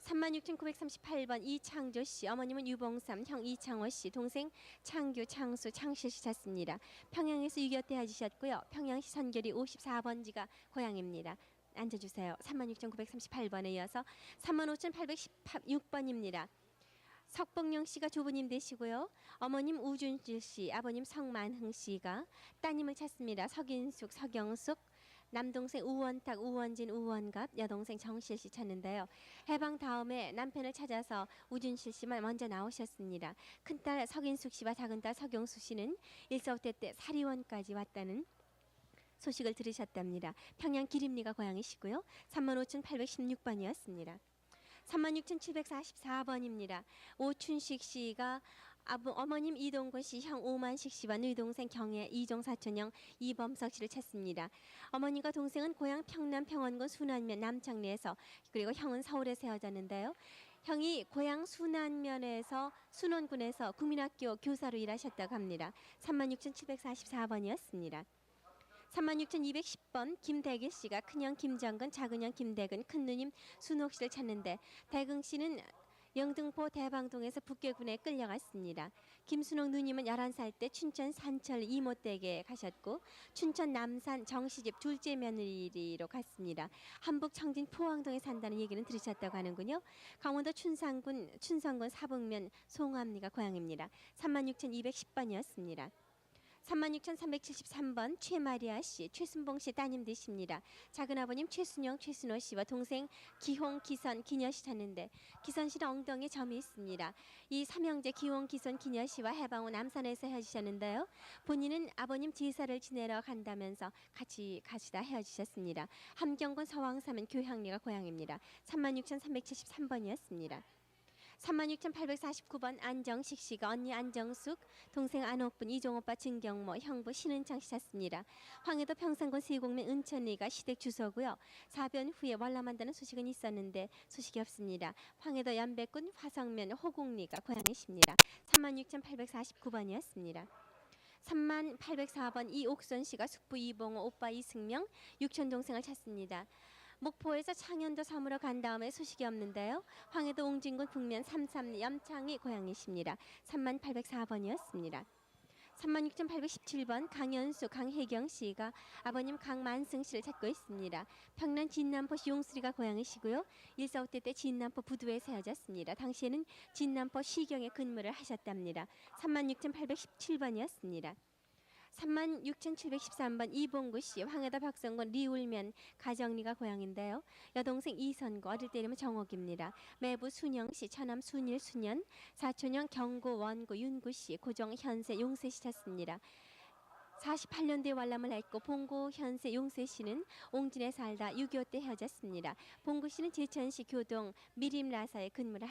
36,938번 이창조 씨, 어머님은 유봉삼, 형 이창호 씨, 동생 창규, 창수, 창실 씨 찾습니다. 평양에서 6.25 때 헤어지셨고요. 평양시 선결이 54번지가 고향입니다. 앉아주세요. 36,938번에 이어서 35,816번입니다. 석봉영 씨가 조부님 되시고요. 어머님 우준주 씨, 아버님 성만흥 씨가 따님을 찾습니다. 석인숙, 서경숙, 남동생 우원탁, 우원진, 우원갑, 여동생 정실 씨 찾는데요. 해방 다음에 남편을 찾아서 우준실 씨만 먼저 나오셨습니다. 큰딸 석인숙 씨와 작은딸 석용수 씨는 일사후퇴 때 사리원까지 왔다는 소식을 들으셨답니다. 평양 기림리가 고향이시고요. 35,816번이었습니다. 36,744번입니다. 오춘식 씨가 어머님 이동근 씨, 형 오만식 씨와 누이 동생 경애 이종 사촌형 이범석 씨를 찾습니다. 어머니가 동생은 고향 평남 평원군 순안면 남창리에서, 그리고 형은 서울에서 헤어졌는데요. 형이 고향 순원군에서 국민학교 교사로 일하셨다고 합니다. 36,744번이었습니다. 36,210번 김대길 씨가 큰형 김정근, 작은형 김대근, 큰누님 순옥 씨를 찾는데 대근 씨는 영등포 대방동에서 북계군에 끌려갔습니다. 김순옥 누님은 11살 때 춘천 산철 이모 댁에 가셨고 춘천 남산 정시집 둘째 며느리로 갔습니다. 한북 청진 포항동에 산다는 얘기는 들으셨다고 하는군요. 강원도 춘성군 사북면 송암리가 고향입니다. 36,210번이었습니다. 36,373번 최마리아 씨, 최순봉 씨 따님 되십니다. 작은아버님 최순영, 최순호 씨와 동생 기홍, 기선, 기녀 씨 찾는데 기선 씨는 엉덩이에 점이 있습니다. 이 삼형제 기홍, 기선, 기녀 씨와 해방 후 남산에서 헤어지셨는데요. 본인은 아버님 제사를 지내러 간다면서 같이 가시다 헤어지셨습니다. 함경군 서왕사면 교향리가 고향입니다. 36,373번이었습니다. 36,849번 안정식 씨가 언니 안정숙, 동생 안옥분, 이종오빠 진경모, 형부 신은창 씨 찾습니다. 황해도 평산군 세곡면 은천리가 시댁 주소고요. 사변 후에 월남한다는 소식은 있었는데 소식이 없습니다. 황해도 연백군 화성면 호곡리가 고향이십니다. 36,849번이었습니다. 3804번 이옥선 씨가 숙부 이봉호, 오빠 이승명, 육촌 동생을 찾습니다. 목포에서 창현도 섬으로 간 다음에 소식이 없는데요. 황해도 옹진군 북면 삼삼리 염창이 고향이십니다. 3804번이었습니다. 36,817번 강연수, 강혜경 씨가 아버님 강만승 씨를 찾고 있습니다. 평남 진남포시 용수리가 고향이시고요. 일사후퇴 때 진남포 부두에서 헤어졌습니다. 당시에는 진남포 시경에 근무를 하셨답니다. 36,817번이었습니다. 36,713번 이봉구 씨, 황해도 박성군 리울면 가정리가 고향인데요. 여동생 이선구, 어릴 때이름은 정옥입니다. 매부 순영 씨, 처남 순일 순년, 사촌형 경구 원구 윤구 씨, 고정 현세 용세 씨 찾습니다. 48년도에 월남을 했고 봉구 현세 용세 씨는 옹진에 살다 6.25 때 헤어졌습니다. 봉구 씨는 제천시 교동 미림라사에 근무를